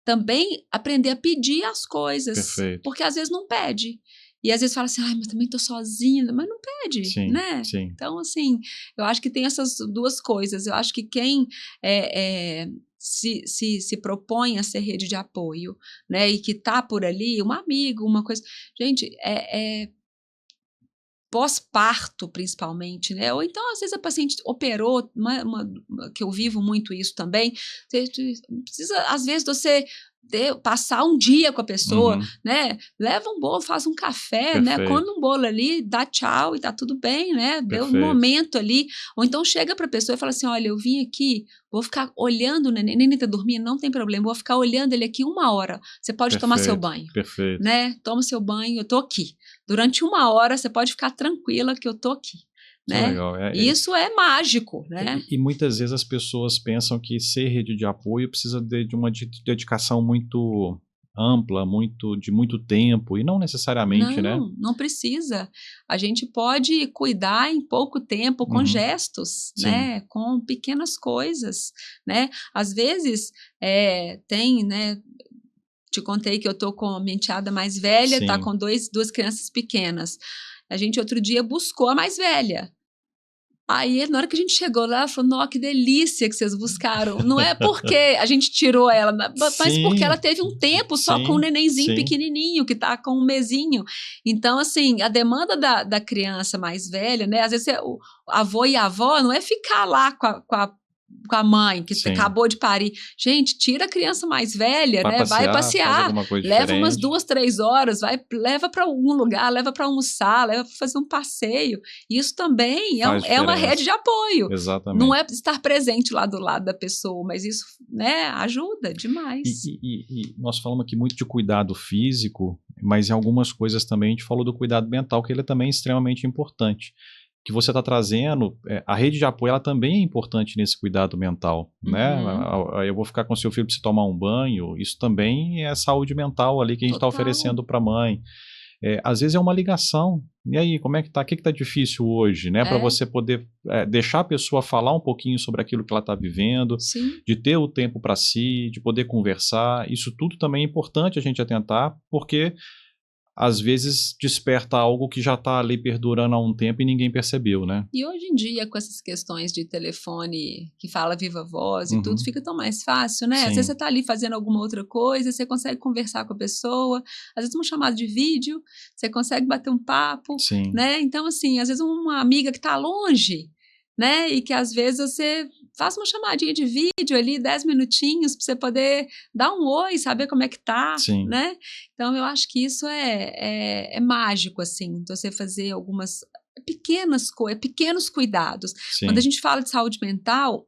também aprender a pedir as coisas, Perfeito. porque às vezes não pede. E às vezes fala assim: "Ai, mas também tô sozinha", mas não pede, Sim, né. sim. Então, assim, eu acho que tem essas 2 coisas. Eu acho que quem, se propõe a ser rede de apoio, né, e que tá por ali, um amigo, uma coisa, gente, pós-parto, principalmente, né, ou então, às vezes, a paciente operou, que eu vivo muito isso também, você precisa, às vezes, você passar um dia com a pessoa, Uhum. né, leva um bolo, faz um café, né, come Perfeito, um bolo ali, dá tchau e tá tudo bem, né, deu um perfeito, momento ali, ou então chega para a pessoa e fala assim: "Olha, eu vim aqui, vou ficar olhando o neném tá dormindo, não tem problema, vou ficar olhando ele aqui 1 hora, você pode tomar seu perfeito, banho, perfeito. né, toma seu banho, eu tô aqui. Durante 1 hora você pode ficar tranquila que eu tô aqui", Que né. legal. E isso é mágico, né. E muitas vezes as pessoas pensam que ser rede de apoio precisa de uma dedicação muito ampla, de muito tempo, e não necessariamente, né? Não precisa. A gente pode cuidar em pouco tempo com Uhum. gestos, Sim, né? Com pequenas coisas, né? Às vezes, tem, né? Te contei que eu tô com a minha enteada mais velha, tá sim, com duas crianças pequenas. A gente outro dia buscou a mais velha. Aí, na hora que a gente chegou lá, ela falou: Nó, que delícia que vocês buscaram. Não é porque a gente tirou ela, mas porque ela sim, teve um tempo só com um sim, nenenzinho sim, pequenininho, que tá com um mesinho. Então, assim, a demanda da criança mais velha, né? Às vezes o avô e a avó não é ficar lá com a mãe que sim. acabou de parir. Gente, tira a criança mais velha, Vai né? Vai passear, faz passear, alguma coisa leva umas diferente, 2, 3 horas, leva para algum lugar, leva para almoçar, leva para fazer um passeio. Isso também faz é uma rede diferença. de apoio. Não Exatamente. é estar presente lá do lado da pessoa, mas isso, né, ajuda demais. E nós falamos aqui muito de cuidado físico, mas em algumas coisas também a gente falou do cuidado mental, que ele é também extremamente importante. Que você está trazendo, a rede de apoio ela também é importante nesse cuidado mental, né? Uhum, Eu vou ficar com seu filho para você tomar um banho, isso também é saúde mental ali que a gente está total. oferecendo para a mãe. Às vezes é uma ligação. E aí, como é que tá? O que está difícil hoje, né? Para É, você poder deixar a pessoa falar um pouquinho sobre aquilo que ela está vivendo, sim. de ter o tempo para si, de poder conversar. Isso tudo também é importante a gente atentar, porque às vezes desperta algo que já está ali perdurando há um tempo e ninguém percebeu, né? E hoje em dia, com essas questões de telefone que fala viva voz e tudo, Uhum. fica tão mais fácil, né? Às vezes você Sim, está ali fazendo alguma outra coisa, você consegue conversar com a pessoa, às vezes uma chamada de vídeo, você consegue bater um papo, sim, né? Então, assim, às vezes uma amiga que está longe, né? E que às vezes você faz uma chamadinha de vídeo ali, 10 minutinhos, para você poder dar um oi, saber como é que tá, sim, né? Então, eu acho que isso é mágico, assim, você fazer algumas pequenas coisas, pequenos cuidados. Quando a sim. gente fala de saúde mental,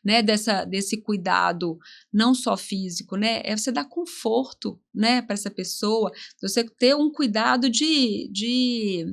né, desse cuidado não só físico, né, é você dar conforto, né, para essa pessoa, você ter um cuidado de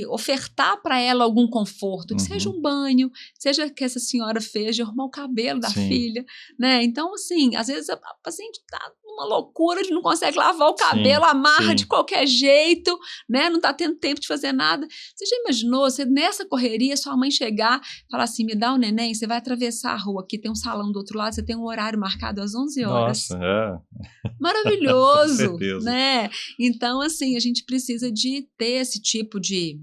ofertar para ela algum conforto, que seja Uhum. um banho, seja que essa senhora fez de arrumar o cabelo da Sim, filha, né? Então, assim, às vezes a paciente está numa loucura de não consegue lavar o cabelo, sim, amarra de sim. qualquer jeito, né? Não está tendo tempo de fazer nada. Você já imaginou, você nessa correria, sua mãe chegar e falar assim, me dá o neném, você vai atravessar a rua, aqui tem um salão do outro lado, você tem um horário marcado às 11 Nossa, horas. é, com Maravilhoso, certeza. né? Então, assim, a gente precisa de ter esse tipo de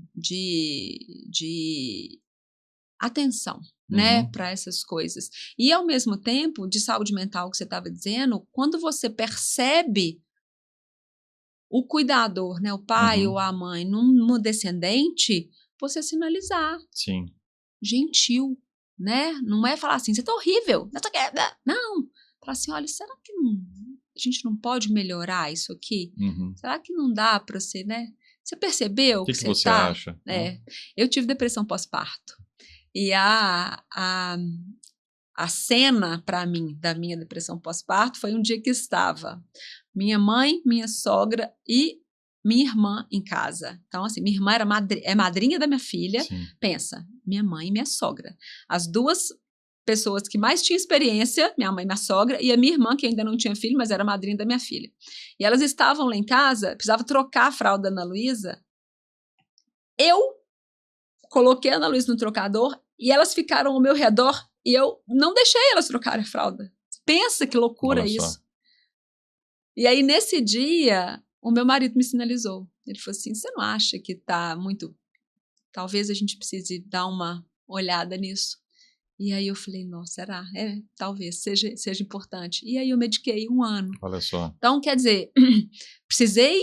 atenção, né, Uhum, para essas coisas. E, ao mesmo tempo, de saúde mental que você estava dizendo, quando você percebe o cuidador, né, o pai ou uhum. a mãe, numa descendente, você sinalizar, Sim, gentil, né? Não é falar assim, você tá horrível, não sei o quê, né? Não. Falar assim, olha, será que a gente não pode melhorar isso aqui? uhum. Será que não dá para você, né? Você percebeu O que que você você tá? acha, né? É. Eu tive depressão pós-parto. E a cena para mim da minha depressão pós-parto foi um dia que estava minha mãe, minha sogra e minha irmã em casa. Então, assim, minha irmã é madrinha da minha filha. Sim, Pensa, minha mãe e minha sogra. As duas pessoas que mais tinham experiência, minha mãe e minha sogra, e a minha irmã, que ainda não tinha filho, mas era madrinha da minha filha. E elas estavam lá em casa, precisava trocar a fralda da Ana Luísa. Eu coloquei a Ana Luísa no trocador e elas ficaram ao meu redor e eu não deixei elas trocarem a fralda. Pensa que loucura olha só. isso. E aí, nesse dia, o meu marido me sinalizou. Ele falou assim: você não acha que tá muito. Talvez a gente precise dar uma olhada nisso. E aí eu falei: nossa, será? Talvez seja importante. E aí eu mediquei 1 ano. Olha só. Então, quer dizer, precisei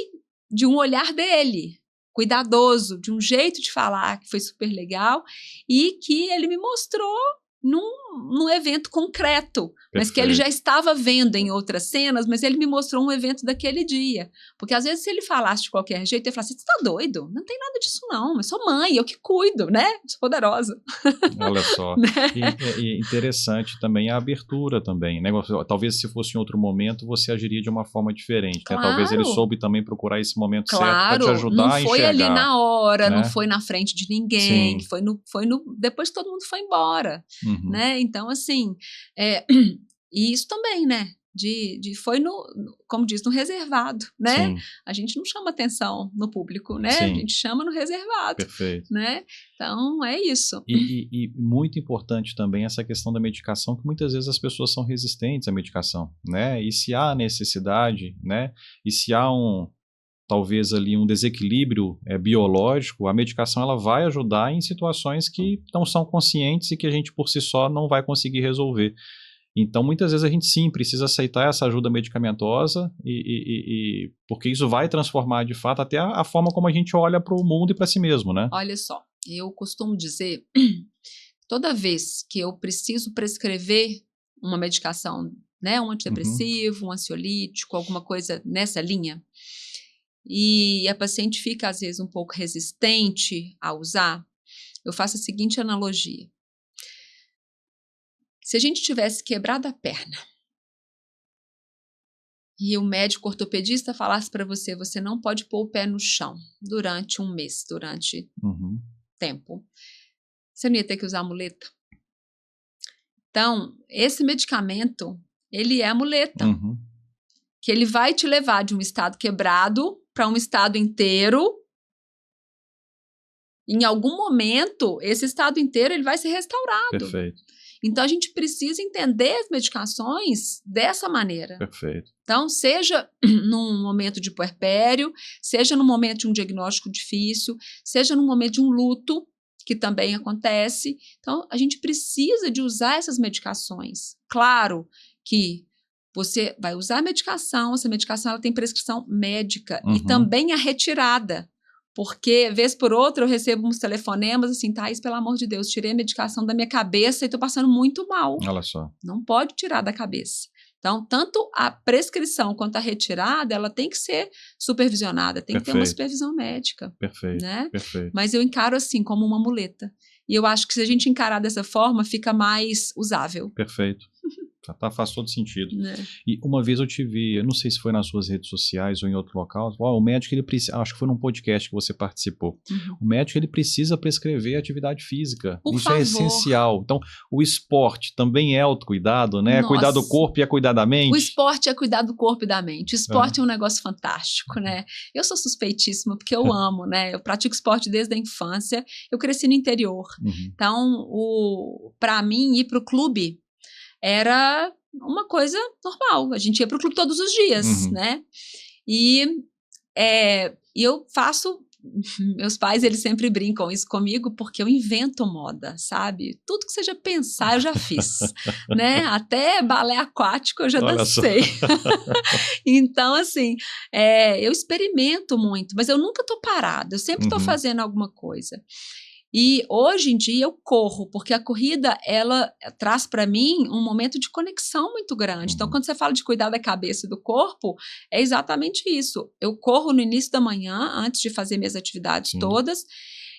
de um olhar dele, cuidadoso, de um jeito de falar que foi super legal e que ele me mostrou num evento concreto, mas que ele já Perfeito. estava vendo em outras cenas, mas ele me mostrou um evento daquele dia. Porque às vezes se ele falasse de qualquer jeito, eu ia falar assim, você tá doido? Não tem nada disso não, eu sou mãe, eu que cuido, né? Sou poderosa. Olha só. Né? E interessante também a abertura também, né? Talvez se fosse em outro momento você agiria de uma forma diferente, né? Talvez ele Claro, soube também procurar esse momento certo para te claro, não ajudar a foi ali enxergar, na hora, não né? foi na frente de ninguém, Sim. foi no depois que todo mundo foi embora, Uhum. né? Então, assim, é, e isso também, né? foi como diz, no reservado, né? Sim. A gente não chama atenção no público, né? Sim. A gente chama no reservado. Perfeito. Né? Então, é isso. E muito importante também essa questão da medicação, que muitas vezes as pessoas são resistentes à medicação, né? E se há necessidade, né? E se há talvez ali um desequilíbrio biológico, a medicação ela vai ajudar em situações que não são conscientes e que a gente por si só não vai conseguir resolver. Então, muitas vezes a gente sim precisa aceitar essa ajuda medicamentosa porque isso vai transformar de fato até a forma como a gente olha para o mundo e para si mesmo, né? Olha só, eu costumo dizer, toda vez que eu preciso prescrever uma medicação, né, um antidepressivo, um ansiolítico, alguma coisa nessa linha, e a paciente fica às vezes um pouco resistente a usar, eu faço a seguinte analogia. Se a gente tivesse quebrado a perna e o médico ortopedista falasse para você, você não pode pôr o pé no chão durante um mês, durante tempo, você não ia ter que usar a muleta. Então, esse medicamento, ele é a muleta, que ele vai te levar de um estado quebrado para um estado inteiro. Em algum momento, esse estado inteiro ele vai ser restaurado. Perfeito. Então, a gente precisa entender as medicações dessa maneira. Perfeito. Então, seja num momento de puerpério, seja no momento de um diagnóstico difícil, seja no momento de um luto, que também acontece. Então, a gente precisa de usar essas medicações. Claro que você vai usar a medicação, essa medicação ela tem prescrição médica e também a retirada. Porque, vez por outra, eu recebo uns telefonemas assim, Thaís, pelo amor de Deus, tirei a medicação da minha cabeça e estou passando muito mal. Olha só. Não pode tirar da cabeça. Então, tanto a prescrição quanto a retirada, ela tem que ser supervisionada, tem que ter uma supervisão médica. Perfeito, né? Perfeito. Mas eu encaro assim, como uma muleta. E eu acho que se a gente encarar dessa forma, fica mais usável. Perfeito. Faz todo sentido. Né? E uma vez eu eu não sei se foi nas suas redes sociais ou em outro local, o médico, ele precisa, acho que foi num podcast que você participou, o médico, ele precisa prescrever atividade física. Por Isso favor. É essencial. Então, o esporte também é autocuidado, né? Nossa. Cuidar do corpo e é cuidar da mente. O esporte é cuidar do corpo e da mente. O esporte é um negócio fantástico, né? Eu sou suspeitíssima porque eu amo, né? Eu pratico esporte desde a infância. Eu cresci no interior. Então, para mim, ir para o clube era uma coisa normal. A gente ia para o clube todos os dias, né? E eu faço... Meus pais, eles sempre brincam isso comigo porque eu invento moda, sabe? Tudo que seja pensar, eu já fiz, né? Até balé aquático eu já dancei. Então, assim, eu experimento muito, mas eu nunca tô parada, eu sempre tô fazendo alguma coisa. E hoje em dia eu corro, porque a corrida, ela traz para mim um momento de conexão muito grande. Então, quando você fala de cuidar da cabeça e do corpo, é exatamente isso. Eu corro no início da manhã, antes de fazer minhas atividades todas,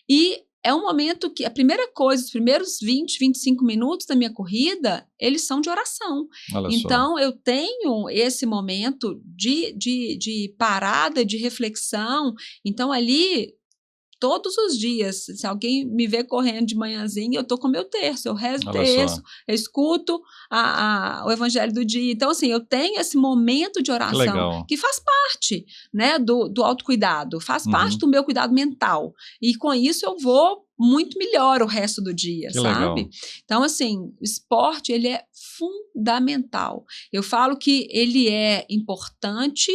e é um momento que a primeira coisa, os primeiros 20, 25 minutos da minha corrida, eles são de oração. Então, eu tenho esse momento de parada, de reflexão. Então, ali... Todos os dias, se alguém me vê correndo de manhãzinha, eu tô com meu terço, eu rezo terço, eu escuto o evangelho do dia. Então, assim, eu tenho esse momento de oração que faz parte, né, do autocuidado, faz parte do meu cuidado mental. E com isso eu vou muito melhor o resto do dia, sabe? Legal. Então, assim, o esporte, ele é fundamental. Eu falo que ele é importante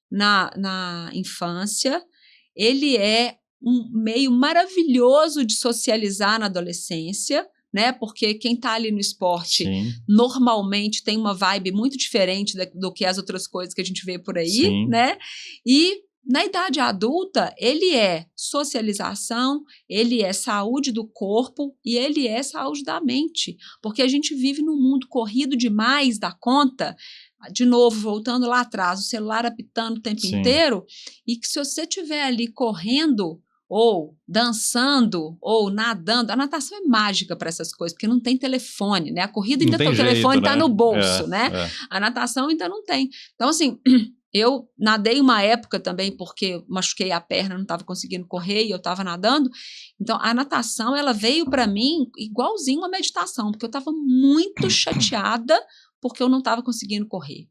na infância, ele é um meio maravilhoso de socializar na adolescência, né? Porque quem está ali no esporte normalmente tem uma vibe muito diferente do que as outras coisas que a gente vê por aí, né? E na idade adulta, ele é socialização, ele é saúde do corpo e ele é saúde da mente. Porque a gente vive num mundo corrido demais da conta. De novo, voltando lá atrás, o celular apitando o tempo inteiro, e que se você estiver ali correndo, ou dançando, ou nadando, a natação é mágica para essas coisas, porque não tem telefone, né? A corrida ainda tem, o telefone está no bolso, né? A natação ainda não tem. Então, assim, eu nadei uma época também, porque machuquei a perna, não estava conseguindo correr e eu estava nadando. Então, a natação, ela veio para mim igualzinho uma meditação, porque eu estava muito chateada porque eu não estava conseguindo correr.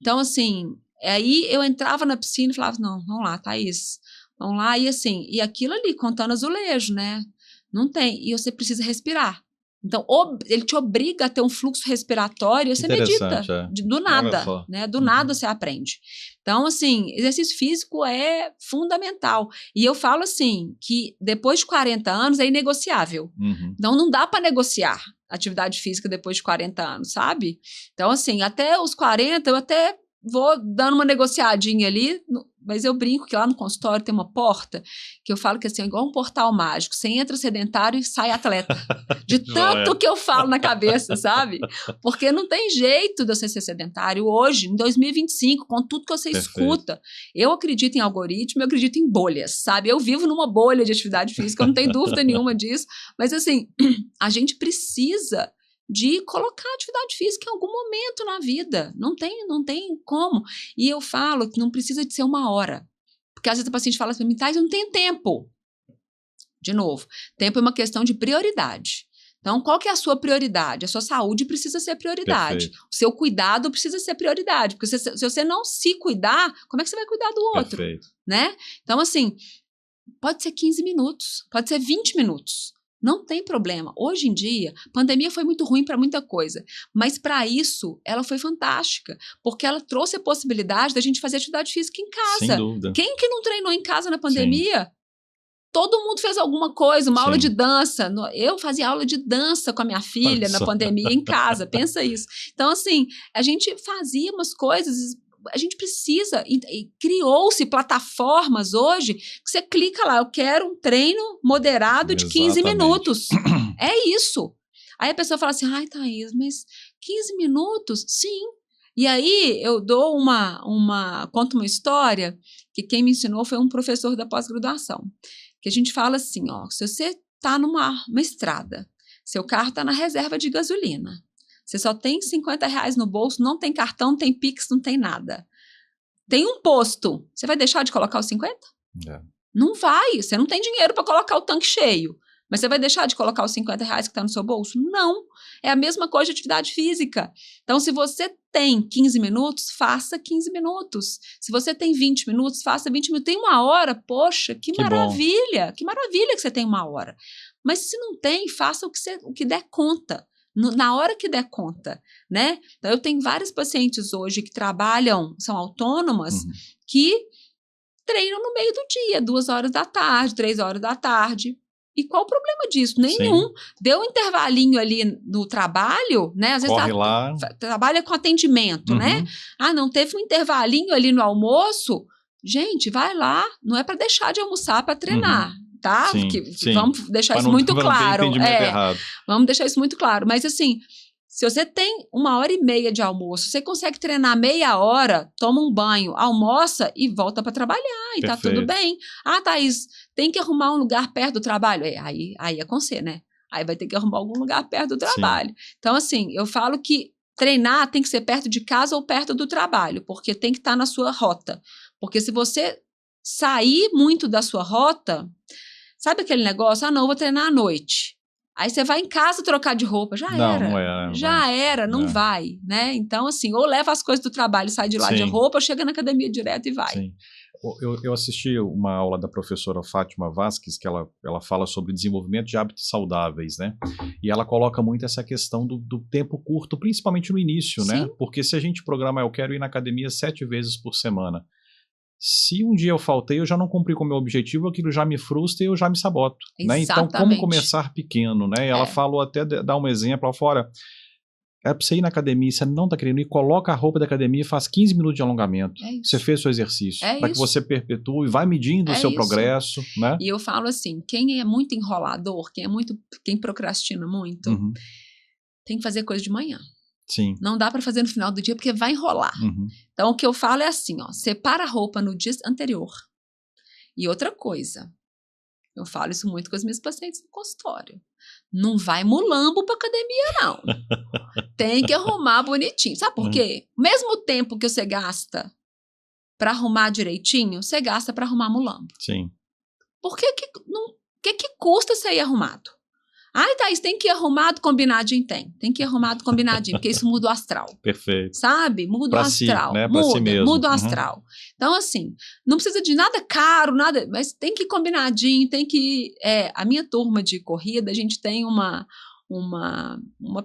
Então, assim, aí eu entrava na piscina e falava, não, vamos lá, Thaís, vamos lá, e assim, e aquilo ali, contando azulejo, né? Não tem, e você precisa respirar. Então, ele te obriga a ter um fluxo respiratório, você medita, do nada, né? Do nada você aprende. Então, assim, exercício físico é fundamental. E eu falo assim, que depois de 40 anos é inegociável. Então, não dá para negociar atividade física depois de 40 anos, sabe? Então, assim, até os 40 eu até vou dando uma negociadinha ali, mas eu brinco que lá no consultório tem uma porta que eu falo que assim, é igual um portal mágico. Você entra sedentário e sai atleta. De tanto que eu falo na cabeça, sabe? Porque não tem jeito de você ser sedentário hoje, em 2025, com tudo que você escuta. Eu acredito em algoritmo, eu acredito em bolhas, sabe? Eu vivo numa bolha de atividade física, eu não tenho dúvida nenhuma disso. Mas assim, a gente precisa de colocar atividade física em algum momento na vida. Não tem como. E eu falo que não precisa de ser 1 hora. Porque às vezes o paciente fala assim, Thais, eu não tenho tempo. De novo, tempo é uma questão de prioridade. Então, qual que é a sua prioridade? A sua saúde precisa ser prioridade. Perfeito. O seu cuidado precisa ser prioridade. Porque se você não se cuidar, como é que você vai cuidar do outro? Perfeito. Né? Então, assim, pode ser 15 minutos, pode ser 20 minutos. Não tem problema. Hoje em dia, a pandemia foi muito ruim para muita coisa, mas para isso ela foi fantástica, porque ela trouxe a possibilidade da gente fazer atividade física em casa. Sem dúvida. Quem que não treinou em casa na pandemia? Sim. Todo mundo fez alguma coisa, uma aula de dança. Eu fazia aula de dança com a minha filha na pandemia em casa, pensa isso. Então, assim, a gente fazia umas coisas... A gente precisa, e criou-se plataformas hoje, que você clica lá, eu quero um treino moderado de 15 minutos. É isso. Aí a pessoa fala assim, ai, Thaís, mas 15 minutos? Sim. E aí eu dou conto uma história, que quem me ensinou foi um professor da pós-graduação, que a gente fala assim, ó, se você está numa estrada, seu carro está na reserva de gasolina, você só tem R$50 no bolso, não tem cartão, não tem Pix, não tem nada. Tem um posto. Você vai deixar de colocar os 50? Não vai. Você não tem dinheiro para colocar o tanque cheio. Mas você vai deixar de colocar os R$50 que está no seu bolso? Não. É a mesma coisa de atividade física. Então, se você tem 15 minutos, faça 15 minutos. Se você tem 20 minutos, faça 20 minutos. Tem 1 hora? Poxa, que maravilha. Bom. Que maravilha que você tem 1 hora. Mas se não tem, faça o que der conta. Na hora que der conta, né? Então, eu tenho vários pacientes hoje que trabalham, são autônomas, que treinam no meio do dia, 2 horas da tarde, 3 horas da tarde. E qual o problema disso? Nenhum. Sim. Deu um intervalinho ali no trabalho, né? Às vezes trabalha com atendimento, né? Ah, não teve um intervalinho ali no almoço? Gente, vai lá. Não é para deixar de almoçar para treinar. Tá? Sim, sim. Vamos deixar isso muito claro. Errado. Vamos deixar isso muito claro. Mas assim, se você tem 1h30 de almoço, você consegue treinar meia hora, toma um banho, almoça e volta para trabalhar. E tá tudo bem. Ah, Thaís, tem que arrumar um lugar perto do trabalho. Aí é com você, né? Aí vai ter que arrumar algum lugar perto do trabalho. Sim. Então, assim, eu falo que treinar tem que ser perto de casa ou perto do trabalho, porque tem que estar na sua rota. Porque se você sair muito da sua rota... Sabe aquele negócio? Ah, não, eu vou treinar à noite. Aí você vai em casa trocar de roupa. Não vai, né? Então, assim, ou leva as coisas do trabalho, sai de lá de roupa, ou chega na academia direto e vai. Sim. Eu assisti uma aula da professora Fátima Vasques, que ela fala sobre desenvolvimento de hábitos saudáveis, né? E ela coloca muito essa questão do tempo curto, principalmente no início, né? Porque se a gente programa, eu quero ir na academia 7 vezes por semana. Se um dia eu faltei, eu já não cumpri com o meu objetivo, aquilo já me frustra e eu já me saboto. Né? Então, como começar pequeno? Né? Ela falou até, dar um exemplo, ela falou, olha, é para você ir na academia, você não está querendo ir, coloca a roupa da academia e faz 15 minutos de alongamento. Você fez seu exercício. Para que você perpetue, vai medindo o seu progresso. Né? E eu falo assim, quem é muito enrolador, quem procrastina muito, tem que fazer coisa de manhã. Sim. Não dá para fazer no final do dia porque vai enrolar. Então, o que eu falo é assim, ó, separa a roupa no dia anterior. E outra coisa, eu falo isso muito com as minhas pacientes no consultório. Não vai mulambo para academia, não. Tem que arrumar bonitinho. Sabe por quê? O mesmo tempo que você gasta para arrumar direitinho, você gasta para arrumar mulambo. Sim. Por que custa você ir arrumado? Ai, Thaís, tem que ir arrumado, combinadinho? Tem que ir arrumado, combinadinho, porque isso muda o astral. Perfeito. Sabe? Muda Pra o astral. Si, né? Pra si mesmo. Muda o astral. Então, assim, não precisa de nada caro, nada, mas tem que ir combinadinho, tem que ir. A minha turma de corrida, a gente tem uma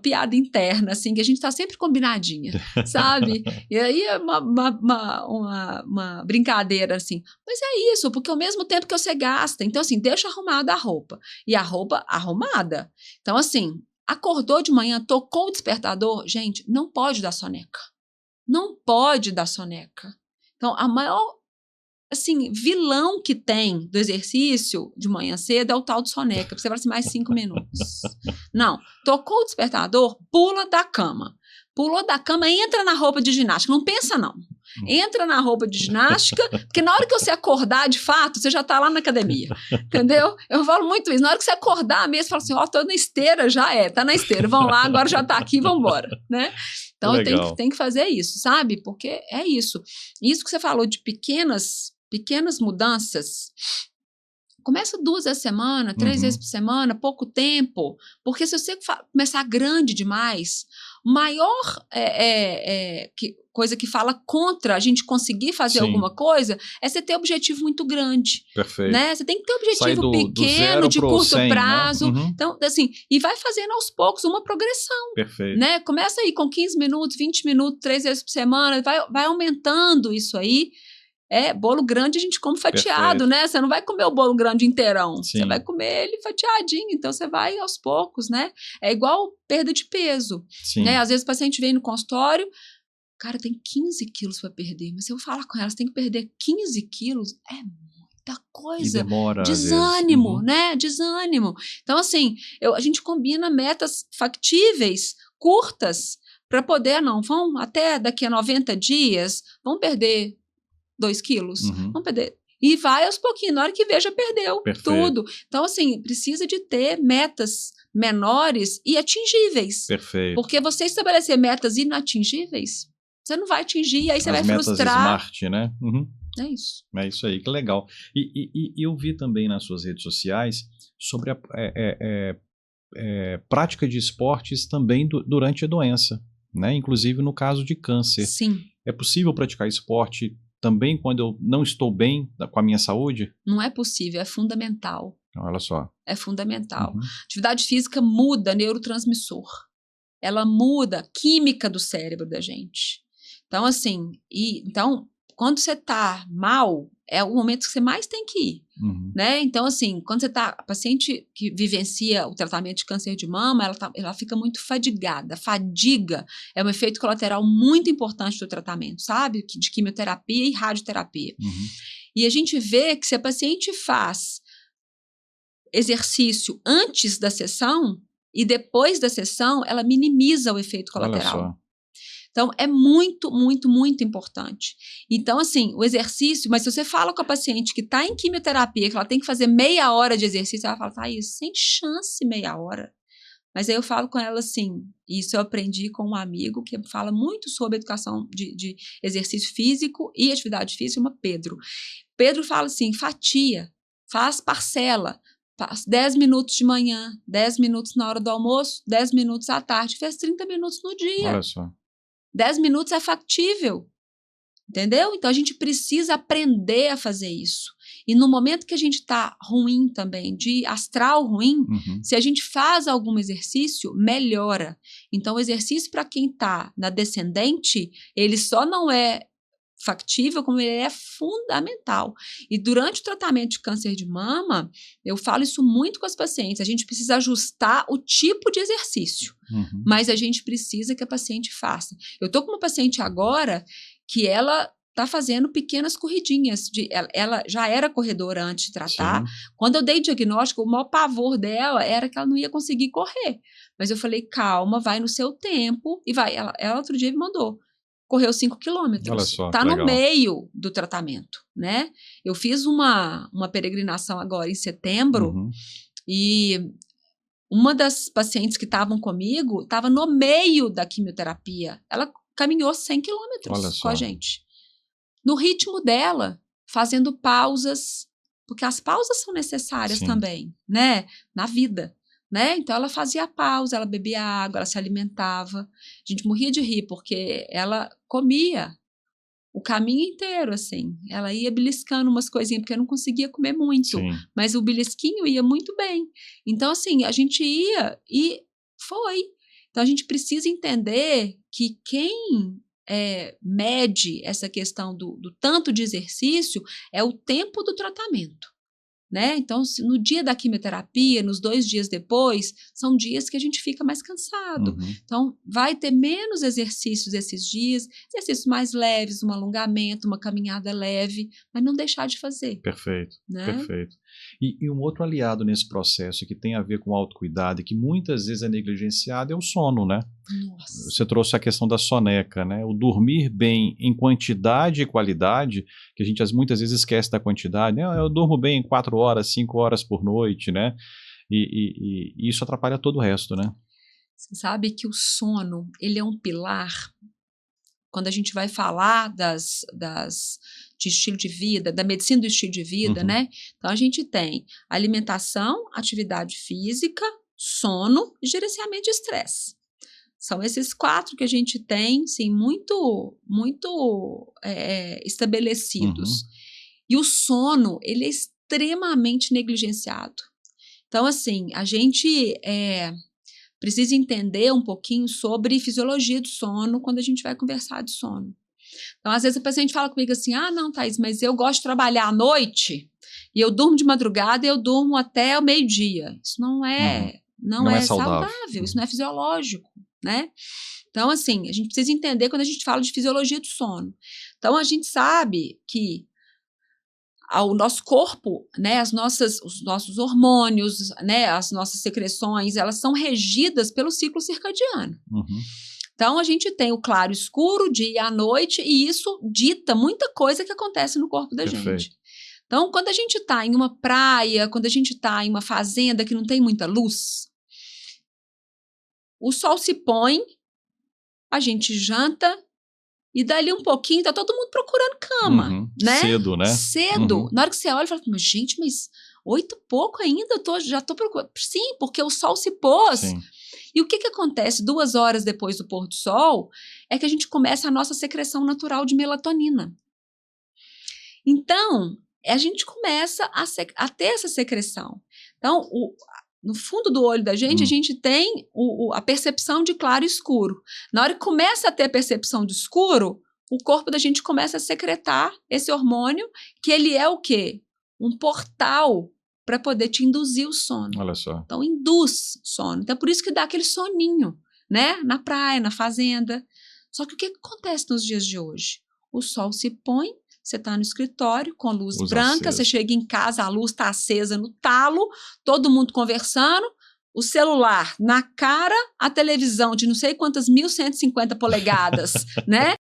piada interna, assim, que a gente tá sempre combinadinha, sabe? E aí é uma brincadeira, assim. Mas é isso, porque ao mesmo tempo que você gasta, então assim, deixa arrumada a roupa. E a roupa arrumada. Então assim, acordou de manhã, tocou o despertador, gente, não pode dar soneca. Não pode dar soneca. Então, a maior assim, vilão que tem do exercício de manhã cedo é o tal de soneca. Você fala assim, mais 5 minutos. Não, tocou o despertador, pula da cama. Pulou da cama, entra na roupa de ginástica. Não pensa, não. Entra na roupa de ginástica, porque na hora que você acordar, de fato, você já está lá na academia. Entendeu? Eu falo muito isso. Na hora que você acordar mesmo, você fala assim, tô na esteira, tá na esteira. Vão lá, agora já tá aqui, vamos embora, né? Então, tem que fazer isso, sabe? Porque é isso. Isso que você falou de pequenas mudanças, começa 2 vezes a semana, 3 vezes por semana, pouco tempo, porque se você começar grande demais, maior coisa que fala contra a gente conseguir fazer alguma coisa é você ter objetivo muito grande. Perfeito. Né? Você tem que ter objetivo pequeno, de curto 100, prazo. Né? Então, assim, e vai fazendo aos poucos uma progressão. Perfeito. Né? Começa aí com 15 minutos, 20 minutos, 3 vezes por semana, vai aumentando isso aí. Bolo grande a gente come fatiado, né? Você não vai comer o bolo grande inteirão. Sim. Você vai comer ele fatiadinho. Então, você vai aos poucos, né? É igual perda de peso. Sim. Né? Às vezes o paciente vem no consultório, cara, tem 15 quilos para perder. Mas se eu falar com ela, você tem que perder 15 quilos, é muita coisa. E demora, desânimo, né? Desânimo. Então, assim, a gente combina metas factíveis, curtas, para poder, vamos até daqui a 90 dias, vamos perder 2 quilos, vamos perder. E vai aos pouquinhos, na hora que veja, perdeu tudo. Então, assim, precisa de ter metas menores e atingíveis. Perfeito. Porque você estabelecer metas inatingíveis, você não vai atingir, e aí você vai frustrar. Smart, né? É isso. É isso aí, que legal. E eu vi também nas suas redes sociais sobre a prática de esportes também durante a doença, né? Inclusive no caso de câncer. Sim. É possível praticar esporte também quando eu não estou bem com a minha saúde? Não é possível, é fundamental. Olha só. É fundamental. Atividade física muda neurotransmissor. Ela muda a química do cérebro da gente. Então, assim, quando você está mal, é o momento que você mais tem que ir. Né? Então, assim, quando você está... A paciente que vivencia o tratamento de câncer de mama, ela fica muito fadigada. Fadiga é um efeito colateral muito importante do tratamento, sabe? De quimioterapia e radioterapia. E a gente vê que se a paciente faz exercício antes da sessão e depois da sessão, ela minimiza o efeito colateral. Olha só. Então, é muito, muito, muito importante. Então, assim, o exercício... Mas se você fala com a paciente que está em quimioterapia, que ela tem que fazer meia hora de exercício, ela fala, Thaís, sem chance meia hora. Mas aí eu falo com ela assim, isso eu aprendi com um amigo que fala muito sobre educação de exercício físico e atividade física, chama Pedro. Pedro fala assim, fatia, faz parcela, 10 minutos de manhã, 10 minutos na hora do almoço, 10 minutos à tarde, fez 30 minutos no dia. Olha só. 10 minutos é factível, entendeu? Então, a gente precisa aprender a fazer isso. E no momento que a gente está ruim também, de astral ruim, se a gente faz algum exercício, melhora. Então, o exercício para quem está na descendente, ele só não é factível, como ele é fundamental. E durante o tratamento de câncer de mama, eu falo isso muito com as pacientes, a gente precisa ajustar o tipo de exercício, mas a gente precisa que a paciente faça. Eu estou com uma paciente agora que ela está fazendo pequenas corridinhas. Ela já era corredora antes de tratar. Sim. Quando eu dei diagnóstico, o maior pavor dela era que ela não ia conseguir correr. Mas eu falei, calma, vai no seu tempo e vai. Ela outro dia me mandou. Correu 5 quilômetros. Está no meio do tratamento, né? Eu fiz uma peregrinação agora em setembro e uma das pacientes que estavam comigo estava no meio da quimioterapia. Ela caminhou 100 quilômetros com a gente. No ritmo dela, fazendo pausas, porque as pausas são necessárias também, né? Na vida. né? Então ela fazia pausa, ela bebia água, ela se alimentava. A gente morria de rir, porque ela comia o caminho inteiro, assim. Ela ia beliscando umas coisinhas, porque eu não conseguia comer muito, Sim. mas o belisquinho ia muito bem. Então, assim, a gente ia e foi. Então, a gente precisa entender que quem mede essa questão do tanto de exercício é o tempo do tratamento. Né? Então, no dia da quimioterapia, nos 2 dias depois, são dias que a gente fica mais cansado. Uhum. Então, vai ter menos exercícios esses dias, exercícios mais leves, um alongamento, uma caminhada leve, mas não deixar de fazer. Perfeito, né? perfeito. E um outro aliado nesse processo que tem a ver com o autocuidado e que muitas vezes é negligenciado é o sono, né? Nossa. Você trouxe a questão da soneca, né? O dormir bem em quantidade e qualidade, que a gente muitas vezes esquece da quantidade, né? Eu durmo bem em 4 horas, 5 horas por noite, né? E isso atrapalha todo o resto, né? Você sabe que o sono, ele é um pilar. Quando a gente vai falar de estilo de vida, da medicina do estilo de vida, Uhum. né? Então, a gente tem alimentação, atividade física, sono e gerenciamento de estresse. São esses 4 que a gente tem, sim, muito estabelecidos. Uhum. E o sono, ele é extremamente negligenciado. Então, assim, a gente precisa entender um pouquinho sobre fisiologia do sono quando a gente vai conversar de sono. Então, às vezes a paciente fala comigo assim, não, Thaís, mas eu gosto de trabalhar à noite e eu durmo de madrugada e eu durmo até o meio-dia. Isso não é, Não é saudável. isso não é fisiológico, né? Então, assim, a gente precisa entender quando a gente fala de fisiologia do sono. Então, a gente sabe que o nosso corpo, né, os nossos hormônios, né, as nossas secreções, elas são regidas pelo ciclo circadiano. Uhum. Então, a gente tem o claro e escuro, dia e a noite, e isso dita muita coisa que acontece no corpo da Perfeito. gente. Então, quando a gente está em uma praia, quando a gente está em uma fazenda que não tem muita luz, o sol se põe, a gente janta, e dali um pouquinho tá todo mundo procurando cama, né? Cedo, né? Cedo. Uhum. Na hora que você olha, fala, mas gente, mas 8 e pouco ainda, já tô procurando. Sim, porque o sol se pôs. Sim. E o que acontece 2 horas depois do pôr do sol é que a gente começa a nossa secreção natural de melatonina. Então, a gente começa a ter essa secreção. Então, no fundo do olho da gente, a gente tem a percepção de claro e escuro. Na hora que começa a ter a percepção de escuro, o corpo da gente começa a secretar esse hormônio, que ele é o quê? Um portal para poder te induzir o sono. Olha só. Então, induz sono. Então, é por isso que dá aquele soninho, né? Na praia, na fazenda. Só que o que acontece nos dias de hoje? O sol se põe, você está no escritório com luz branca, você chega em casa, a luz está acesa no talo, todo mundo conversando, o celular na cara, a televisão de não sei quantas 1.150 polegadas, né?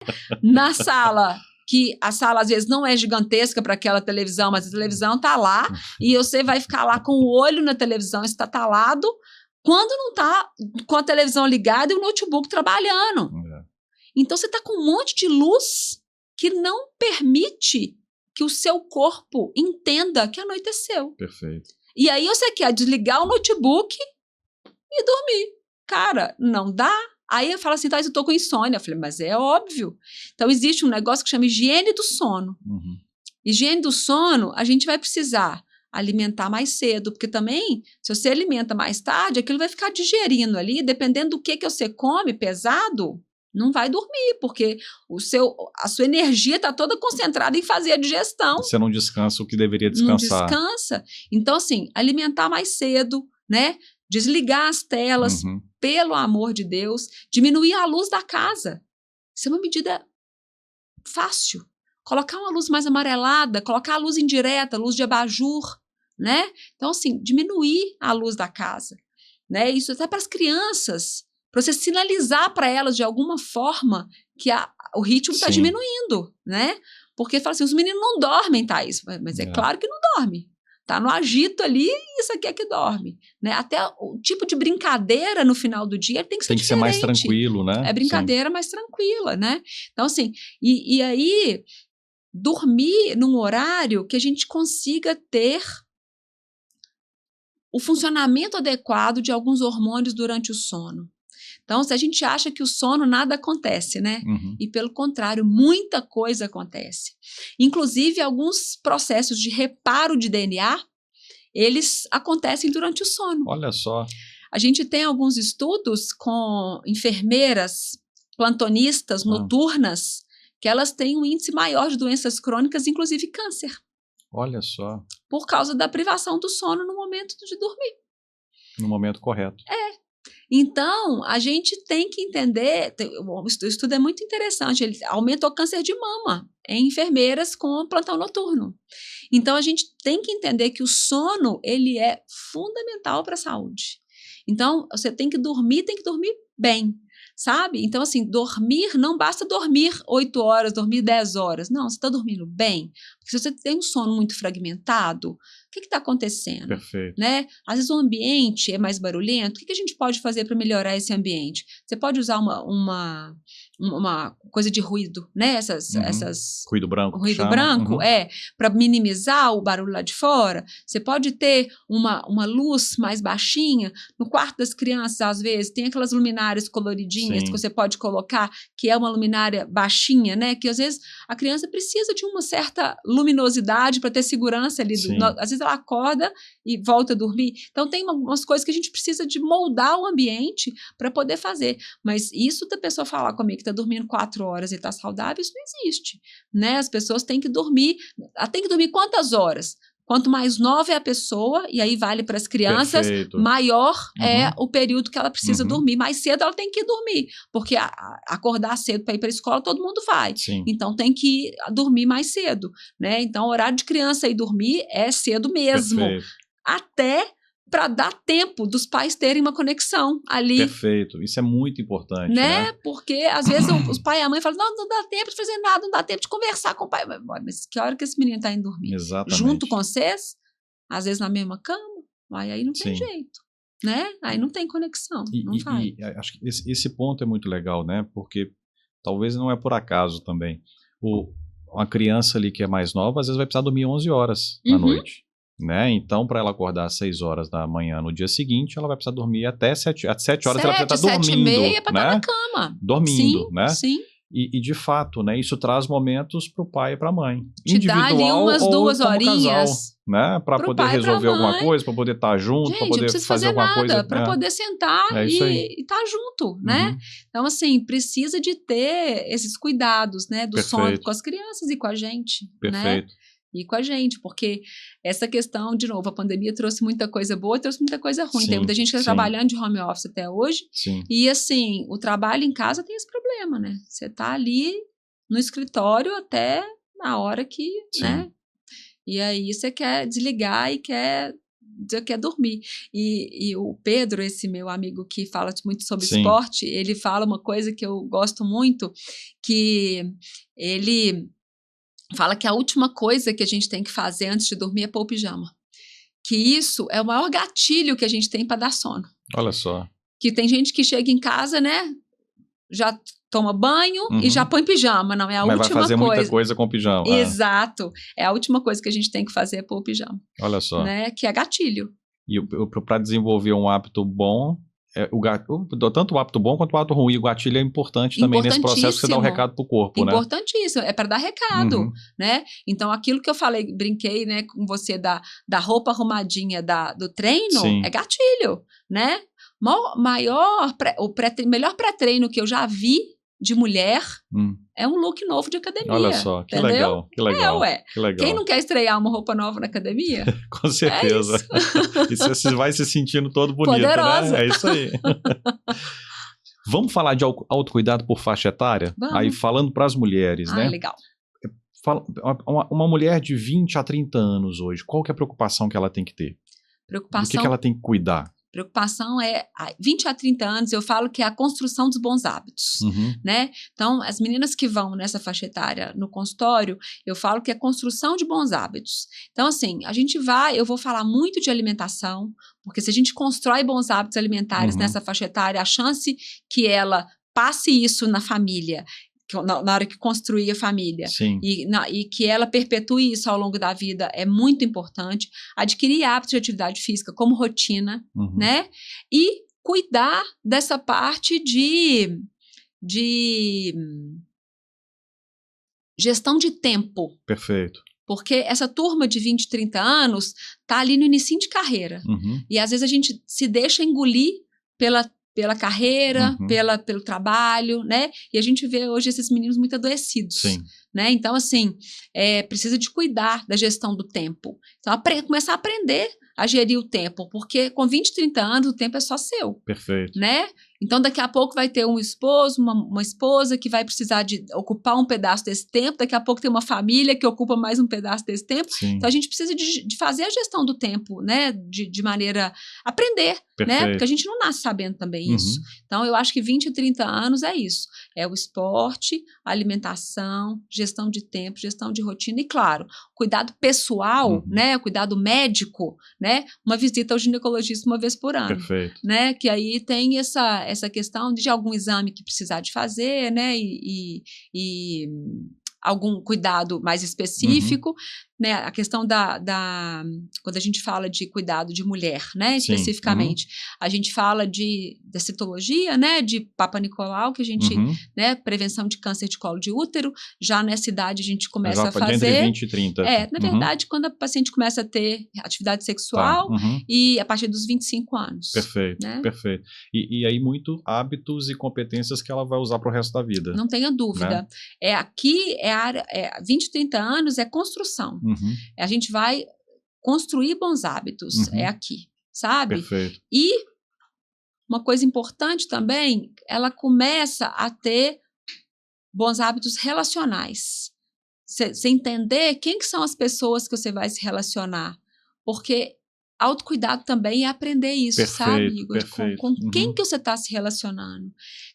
Na sala, que a sala às vezes não é gigantesca para aquela televisão, mas a televisão está lá e você vai ficar lá com o olho na televisão estatalado quando não está com a televisão ligada e o notebook trabalhando. Então você está com um monte de luz que não permite que o seu corpo entenda que anoiteceu. Perfeito. E aí você quer desligar o notebook e dormir. Cara, não dá. Aí eu falo assim, Thais, eu tô com insônia. Eu falei, mas é óbvio. Então existe um negócio que chama higiene do sono. Uhum. Higiene do sono, a gente vai precisar alimentar mais cedo, porque também, se você alimenta mais tarde, aquilo vai ficar digerindo ali, dependendo do que você come pesado, não vai dormir, porque a sua energia está toda concentrada em fazer a digestão. Você não descansa o que deveria descansar. Não descansa. Então, assim, alimentar mais cedo, né? Desligar as telas, pelo amor de Deus, diminuir a luz da casa. Isso é uma medida fácil. Colocar uma luz mais amarelada, colocar a luz indireta, luz de abajur, né? Então, assim, diminuir a luz da casa, né? Isso até para as crianças, para você sinalizar para elas de alguma forma que o ritmo está diminuindo, né? Porque fala assim, os meninos não dormem, Thaís, mas é claro que não dorme. Tá no agito ali e isso aqui é que dorme, né? Até o tipo de brincadeira no final do dia tem que ser diferente. Tem que ser mais tranquilo, né? É brincadeira mais tranquila, né? Então, assim, e aí dormir num horário que a gente consiga ter o funcionamento adequado de alguns hormônios durante o sono. Então, se a gente acha que o sono nada acontece, né? E pelo contrário, muita coisa acontece. Inclusive, alguns processos de reparo de DNA, eles acontecem durante o sono. Olha só. A gente tem alguns estudos com enfermeiras plantonistas noturnas, que elas têm um índice maior de doenças crônicas, inclusive câncer. Olha só. Por causa da privação do sono no momento de dormir. No momento correto. Então, a gente tem que entender, o estudo é muito interessante, ele aumentou o câncer de mama em enfermeiras com plantão noturno. Então, a gente tem que entender que o sono, ele é fundamental para a saúde. Então, você tem que dormir bem, sabe? Então, assim, dormir, não basta dormir 8 horas, dormir 10 horas. Não, você está dormindo bem. Porque se você tem um sono muito fragmentado, o que está acontecendo? Perfeito. Né? Às vezes o ambiente é mais barulhento. O que a gente pode fazer para melhorar esse ambiente? Você pode usar uma coisa de ruído, né? Essas ruído branco. Ruído branco, para minimizar o barulho lá de fora. Você pode ter uma luz mais baixinha. No quarto das crianças, às vezes, tem aquelas luminárias coloridinhas que você pode colocar, que é uma luminária baixinha, né? Que às vezes a criança precisa de uma certa luminosidade para ter segurança ali. Às vezes ela acorda e volta a dormir. Então, tem umas coisas que a gente precisa de moldar o ambiente para poder fazer. Mas isso da pessoa falar comigo que está dormindo 4 horas e está saudável, isso não existe. Né? As pessoas têm que dormir. Ela tem que dormir quantas horas? Quanto mais nova é a pessoa, e aí vale para as crianças, maior é o período que ela precisa dormir. Mais cedo ela tem que dormir, porque acordar cedo para ir para a escola todo mundo vai. Então tem que dormir mais cedo. Né? Então o horário de criança ir dormir é cedo mesmo. Até para dar tempo dos pais terem uma conexão ali. Perfeito, isso é muito importante. Né? Porque às vezes os pais e a mãe falam, não dá tempo de fazer nada, não dá tempo de conversar com o pai. Mas que hora que esse menino está indo dormir? Exatamente. Junto com vocês, às vezes na mesma cama, aí não tem jeito. Né? Aí não tem conexão, não vai. E acho que esse ponto é muito legal, né? Porque talvez não é por acaso também. Uma criança ali que é mais nova, às vezes vai precisar dormir 11 horas da noite. Né? Então, para ela acordar às 6 horas da manhã no dia seguinte, ela vai precisar dormir até 7 horas. 7 horas ela precisa estar dormindo. 7h30 para estar na cama. Dormindo, né? Sim. E de fato, né, isso traz momentos para o pai e para a mãe. Te dá ali umas 2 horinhas. Casal, né? Para poder resolver alguma coisa, para poder estar junto, para poder fazer alguma coisa. Para poder sentar e estar junto, né? Então, assim, precisa de ter esses cuidados, né? Do sono com as crianças e com a gente. Perfeito. Né? E com a gente, porque essa questão, de novo, a pandemia trouxe muita coisa boa, trouxe muita coisa ruim. Tem muita gente que está trabalhando de home office até hoje. E, assim, o trabalho em casa tem esse problema, né? Você está ali no escritório até na hora que, né? E aí você quer desligar e quer dormir. E o Pedro, esse meu amigo que fala muito sobre esporte, ele fala uma coisa que eu gosto muito, que ele fala que a última coisa que a gente tem que fazer antes de dormir é pôr o pijama. Que isso é o maior gatilho que a gente tem para dar sono. Olha só. Que tem gente que chega em casa, né? Já toma banho e já põe pijama. Não, é a última coisa. Mas vai fazer muita coisa com pijama. Exato. É a última coisa que a gente tem que fazer é pôr o pijama. Olha só. Né? Que é gatilho. E para desenvolver um hábito bom, tanto o hábito bom quanto o hábito ruim. O gatilho é importante também nesse processo que você dá o recado para o corpo, né? Importantíssimo, é para dar recado, né? Então, aquilo que eu falei, brinquei, né, com você da roupa arrumadinha do treino, é gatilho, né? Melhor pré-treino que eu já vi de mulher é um look novo de academia. Olha só, que entendeu? legal. Que legal. Quem não quer estrear uma roupa nova na academia? Com certeza. E você vai se sentindo todo bonito, poderosa. Né? É isso aí. Vamos falar de autocuidado por faixa etária? Vamos. Aí falando para as mulheres, né? Legal. Uma mulher de 20 a 30 anos hoje, qual que é a preocupação que ela tem que ter? Do que ela tem que cuidar? Preocupação é, 20 a 30 anos, eu falo que é a construção dos bons hábitos, né? Então, as meninas que vão nessa faixa etária no consultório, eu falo que é construção de bons hábitos. Então, assim, eu vou falar muito de alimentação, porque se a gente constrói bons hábitos alimentares nessa faixa etária, a chance que ela passe isso na família, na hora que construir a família. Sim. E que ela perpetue isso ao longo da vida é muito importante. Adquirir hábitos de atividade física como rotina, né? E cuidar dessa parte de gestão de tempo. Perfeito. Porque essa turma de 20, 30 anos tá ali no início de carreira. E às vezes a gente se deixa engolir pela carreira, pelo trabalho, né? E a gente vê hoje esses meninos muito adoecidos. Sim. Né? Então, assim, precisa de cuidar da gestão do tempo. Então, começar a aprender a gerir o tempo, porque com 20, 30 anos o tempo é só seu. Perfeito. Né? Então, daqui a pouco vai ter um esposo, uma esposa que vai precisar de ocupar um pedaço desse tempo, daqui a pouco tem uma família que ocupa mais um pedaço desse tempo. Sim. Então, a gente precisa de fazer a gestão do tempo, né? De maneira... aprender, né? Porque a gente não nasce sabendo também isso. Então, eu acho que 20, 30 anos é isso. É o esporte, a alimentação, gestão de tempo, gestão de rotina e, claro, cuidado pessoal, né? Cuidado médico, né? Uma visita ao ginecologista uma vez por ano. Perfeito. Né? Que aí tem essa questão de algum exame que precisar de fazer, né? E algum cuidado mais específico, né? A questão quando a gente fala de cuidado de mulher, né? Sim. Especificamente, a gente fala da citologia, né? De Papa Nicolau, que a gente, né? Prevenção de câncer de colo de útero, já nessa idade a gente começa a fazer. Entre 20 e 30. Na verdade, quando a paciente começa a ter atividade sexual e a partir dos 25 anos. Perfeito, né? Perfeito. E aí muito hábitos e competências que ela vai usar para o resto da vida. Não tenha dúvida. Né? Aqui é a área, 20, 30 anos é construção. A gente vai construir bons hábitos, é aqui, sabe? Perfeito. E uma coisa importante também, ela começa a ter bons hábitos relacionais. Você entender quem que são as pessoas que você vai se relacionar. Porque autocuidado também é aprender isso, perfeito, sabe, Igor? Perfeito. Com quem que você está se relacionando?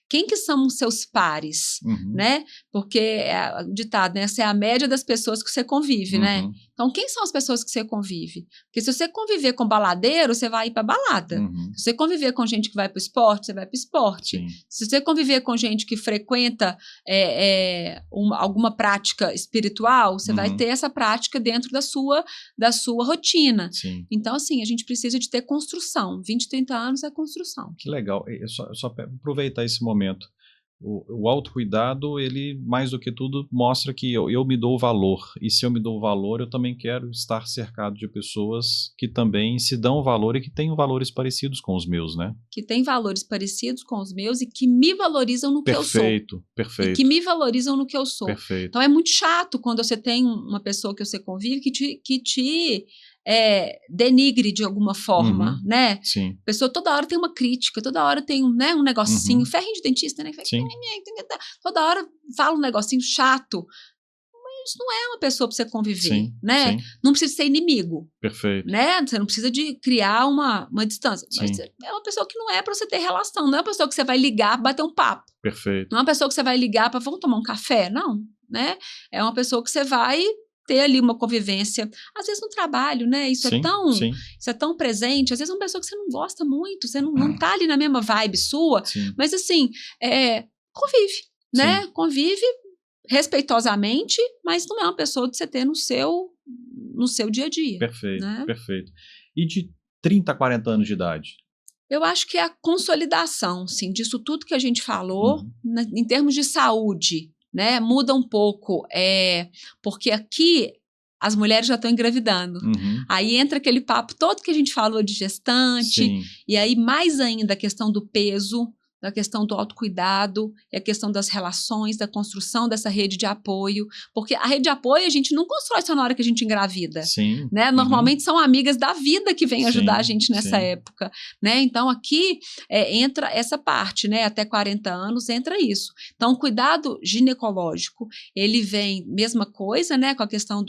Quem que são os seus pares, né? Porque o ditado, né? Essa é a média das pessoas que você convive, né? Então, quem são as pessoas que você convive? Porque se você conviver com baladeiro, você vai ir para balada. Se você conviver com gente que vai para o esporte, você vai para o esporte. Sim. Se você conviver com gente que frequenta alguma prática espiritual, você vai ter essa prática dentro da sua rotina. Sim. Então, assim, a gente precisa de ter construção. 20, 30 anos é construção. Que legal. Eu só aproveitar esse momento. O autocuidado, ele, mais do que tudo, mostra que eu me dou valor. E se eu me dou valor, eu também quero estar cercado de pessoas que também se dão valor e que têm valores parecidos com os meus, né? Que têm valores parecidos com os meus e que me valorizam no que eu sou. Perfeito. E que me valorizam no que eu sou. Perfeito. Então, é muito chato quando você tem uma pessoa que você convive que te denigre de alguma forma, né? Sim. A pessoa toda hora tem uma crítica, toda hora tem um negocinho, ferrinho de dentista, né? Sim. Toda hora fala um negocinho chato. Mas isso não é uma pessoa para você conviver, sim, né? Sim. Não precisa ser inimigo. Perfeito. Né? Você não precisa de criar uma distância. Sim. Mas é uma pessoa que não é para você ter relação, não é uma pessoa que você vai ligar, bater um papo. Perfeito. Não é uma pessoa que você vai ligar para vamos tomar um café, não, né? É uma pessoa que você vai ter ali uma convivência, às vezes no trabalho, né? Isso é tão presente, às vezes é uma pessoa que você não gosta muito, você não tá ali na mesma vibe sua, mas assim, convive, né? Convive respeitosamente, mas não é uma pessoa que você ter no seu dia a dia. Perfeito, né? Perfeito. E de 30 a 40 anos de idade? Eu acho que é a consolidação, sim, disso tudo que a gente falou, em termos de saúde, né? Muda um pouco, porque aqui as mulheres já estão engravidando. Aí entra aquele papo todo que a gente falou de gestante, Sim. E aí mais ainda a questão do peso, da questão do autocuidado, a questão das relações, da construção dessa rede de apoio, porque a rede de apoio a gente não constrói só na hora que a gente engravida, Sim. né? Normalmente são amigas da vida que vêm ajudar a gente nessa sim. época, né? Então aqui entra essa parte, né? Até 40 anos entra isso. Então o cuidado ginecológico, ele vem, mesma coisa, né? Com a questão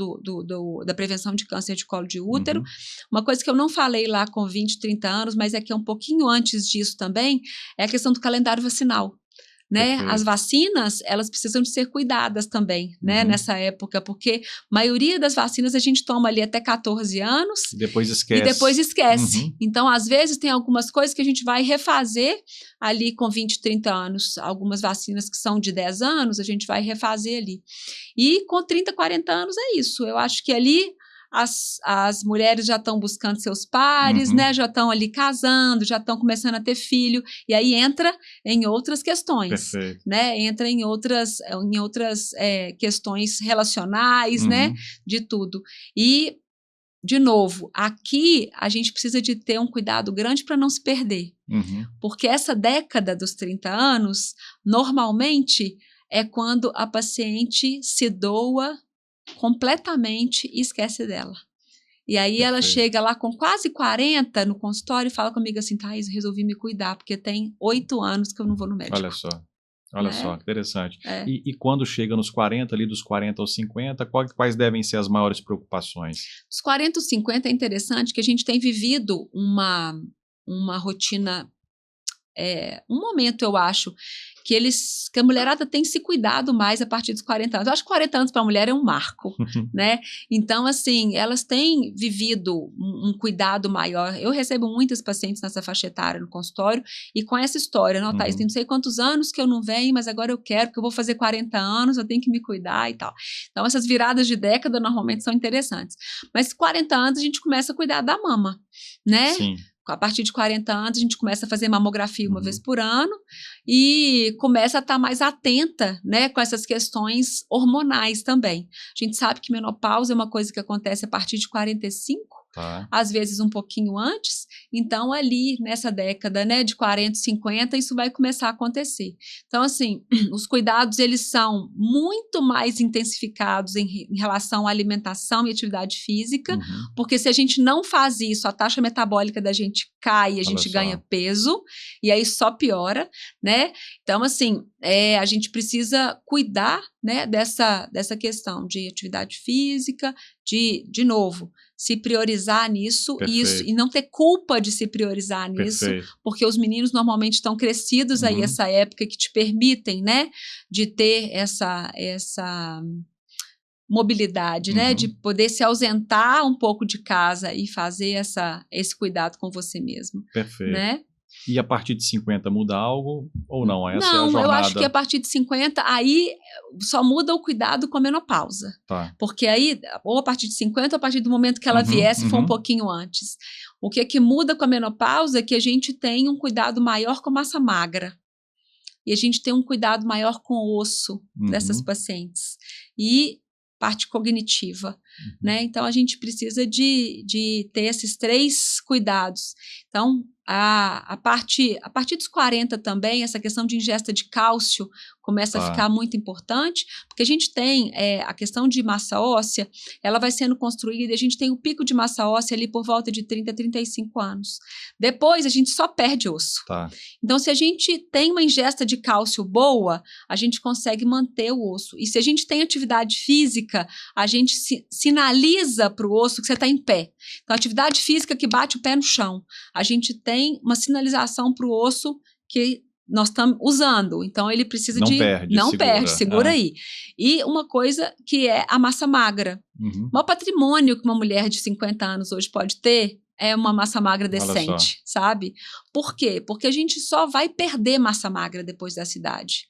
da prevenção de câncer de colo de útero. Uma coisa que eu não falei lá com 20, 30 anos, mas é que é um pouquinho antes disso também, é a questão do calendário vacinal. né? Perfeito. As vacinas, elas precisam de ser cuidadas também, né? Uhum. Nessa época, porque a maioria das vacinas a gente toma ali até 14 anos Depois esquece. e depois esquece. Uhum. Então, às vezes, tem algumas coisas que a gente vai refazer ali com 20, 30 anos. Algumas vacinas que são de 10 anos, a gente vai refazer ali. E com 30, 40 anos é isso. Eu acho que ali as mulheres já estão buscando seus pares, Uhum. né? Já estão ali casando, já estão começando a ter filho. E aí entra em outras questões, Perfeito. né? Entra em outras questões relacionais, né? Uhum. De tudo. E, de novo, aqui a gente precisa de ter um cuidado grande para não se perder. Uhum. Porque essa década dos 30 anos, normalmente, é quando a paciente se doa completamente e esquece dela. E aí ela Perfeito. chega lá com quase 40 no consultório e fala comigo assim, Thaís, resolvi me cuidar, porque tem 8 anos que eu não vou no médico. Olha só. Olha Né? só, que interessante. É. E quando chega nos 40, ali dos 40 aos 50, quais devem ser as maiores preocupações? Dos 40 aos 50 é interessante que a gente tem vivido uma rotina, um momento, eu acho, que a mulherada tem se cuidado mais a partir dos 40 anos. Eu acho que 40 anos para a mulher é um marco, né? Então, assim, elas têm vivido um cuidado maior. Eu recebo muitas pacientes nessa faixa etária no consultório e com essa história, não, Thaís, tem não sei quantos anos que eu não venho, mas agora eu quero, porque eu vou fazer 40 anos, eu tenho que me cuidar e tal. Então, essas viradas de década normalmente são interessantes. Mas 40 anos a gente começa a cuidar da mama, né? Sim. A partir de 40 anos, a gente começa a fazer mamografia uma vez por ano e começa a estar mais atenta, né, com essas questões hormonais também. A gente sabe que menopausa é uma coisa que acontece a partir de 45, Tá. às vezes um pouquinho antes. Então, ali nessa década, né, de 40, 50, isso vai começar a acontecer. Então, assim, os cuidados, eles são muito mais intensificados em relação à alimentação e atividade física, porque se a gente não faz isso, a taxa metabólica da gente cai, a gente ganha peso, e aí só piora, né? Então, assim, a gente precisa cuidar, né, dessa questão de atividade física, de novo, se priorizar nisso e não ter culpa de se priorizar nisso, porque os meninos normalmente estão crescidos aí essa época que te permitem, né, de ter essa mobilidade, né, de poder se ausentar um pouco de casa e fazer esse cuidado com você mesmo. Perfeito. Né? E a partir de 50 muda algo ou não? Essa é a Não, jornada. eu acho que a partir de 50, aí só muda o cuidado com a menopausa. Tá. Porque aí, ou a partir de 50, ou a partir do momento que ela vier, se for um pouquinho antes. O que muda com a menopausa é que a gente tem um cuidado maior com massa magra. E a gente tem um cuidado maior com o osso dessas pacientes. E parte cognitiva, né? Então, a gente precisa de ter esses 3 cuidados. Então, a partir dos 40 também, essa questão de ingesta de cálcio começa a ficar muito importante, porque a gente tem a questão de massa óssea, ela vai sendo construída, a gente tem o pico de massa óssea ali por volta de 30, 35 anos. Depois, a gente só perde osso. Tá. Então, se a gente tem uma ingesta de cálcio boa, a gente consegue manter o osso. E se a gente tem atividade física, a gente sinaliza para o osso que você está em pé. Então, atividade física que bate o pé no chão. A gente tem uma sinalização para o osso que nós estamos usando. Então, ele precisa não perde, segura aí. E uma coisa que é a massa magra. O maior patrimônio que uma mulher de 50 anos hoje pode ter é uma massa magra decente, sabe? Por quê? Porque a gente só vai perder massa magra depois dessa idade.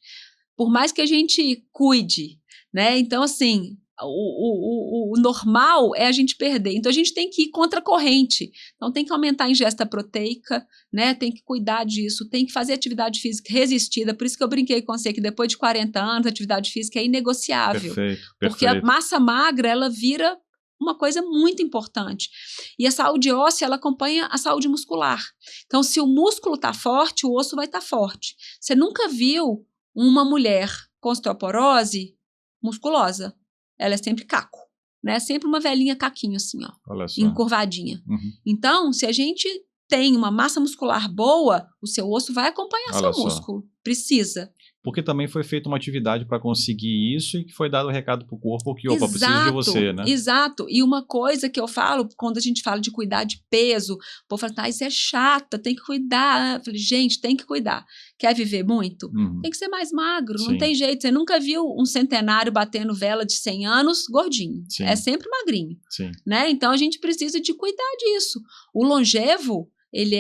Por mais que a gente cuide, né? Então, assim, o normal é a gente perder. Então, a gente tem que ir contra a corrente. Então, tem que aumentar a ingesta proteica, né? Tem que cuidar disso, tem que fazer atividade física resistida. Por isso que eu brinquei com você que depois de 40 anos, a atividade física é inegociável. Perfeito. Porque a massa magra, ela vira uma coisa muito importante. E a saúde óssea, ela acompanha a saúde muscular. Então, se o músculo está forte, o osso vai estar forte. Você nunca viu uma mulher com osteoporose musculosa. Ela é sempre caco, né? Sempre uma velhinha caquinho assim, ó. Olha só. Encurvadinha. Então, se a gente tem uma massa muscular boa, o seu osso vai acompanhar seu músculo. Precisa. porque também foi feita uma atividade para conseguir isso e que foi dado o recado para o corpo que, opa, preciso de você, né? Exato. E uma coisa que eu falo, quando a gente fala de cuidar de peso, o povo fala, isso é chata, tem que cuidar. Eu falei, gente, tem que cuidar. Quer viver muito? Tem que ser mais magro, não tem jeito. Você nunca viu um centenário batendo vela de 100 anos gordinho. Sim. É sempre magrinho. Sim. Né? Então, a gente precisa de cuidar disso. O longevo, ele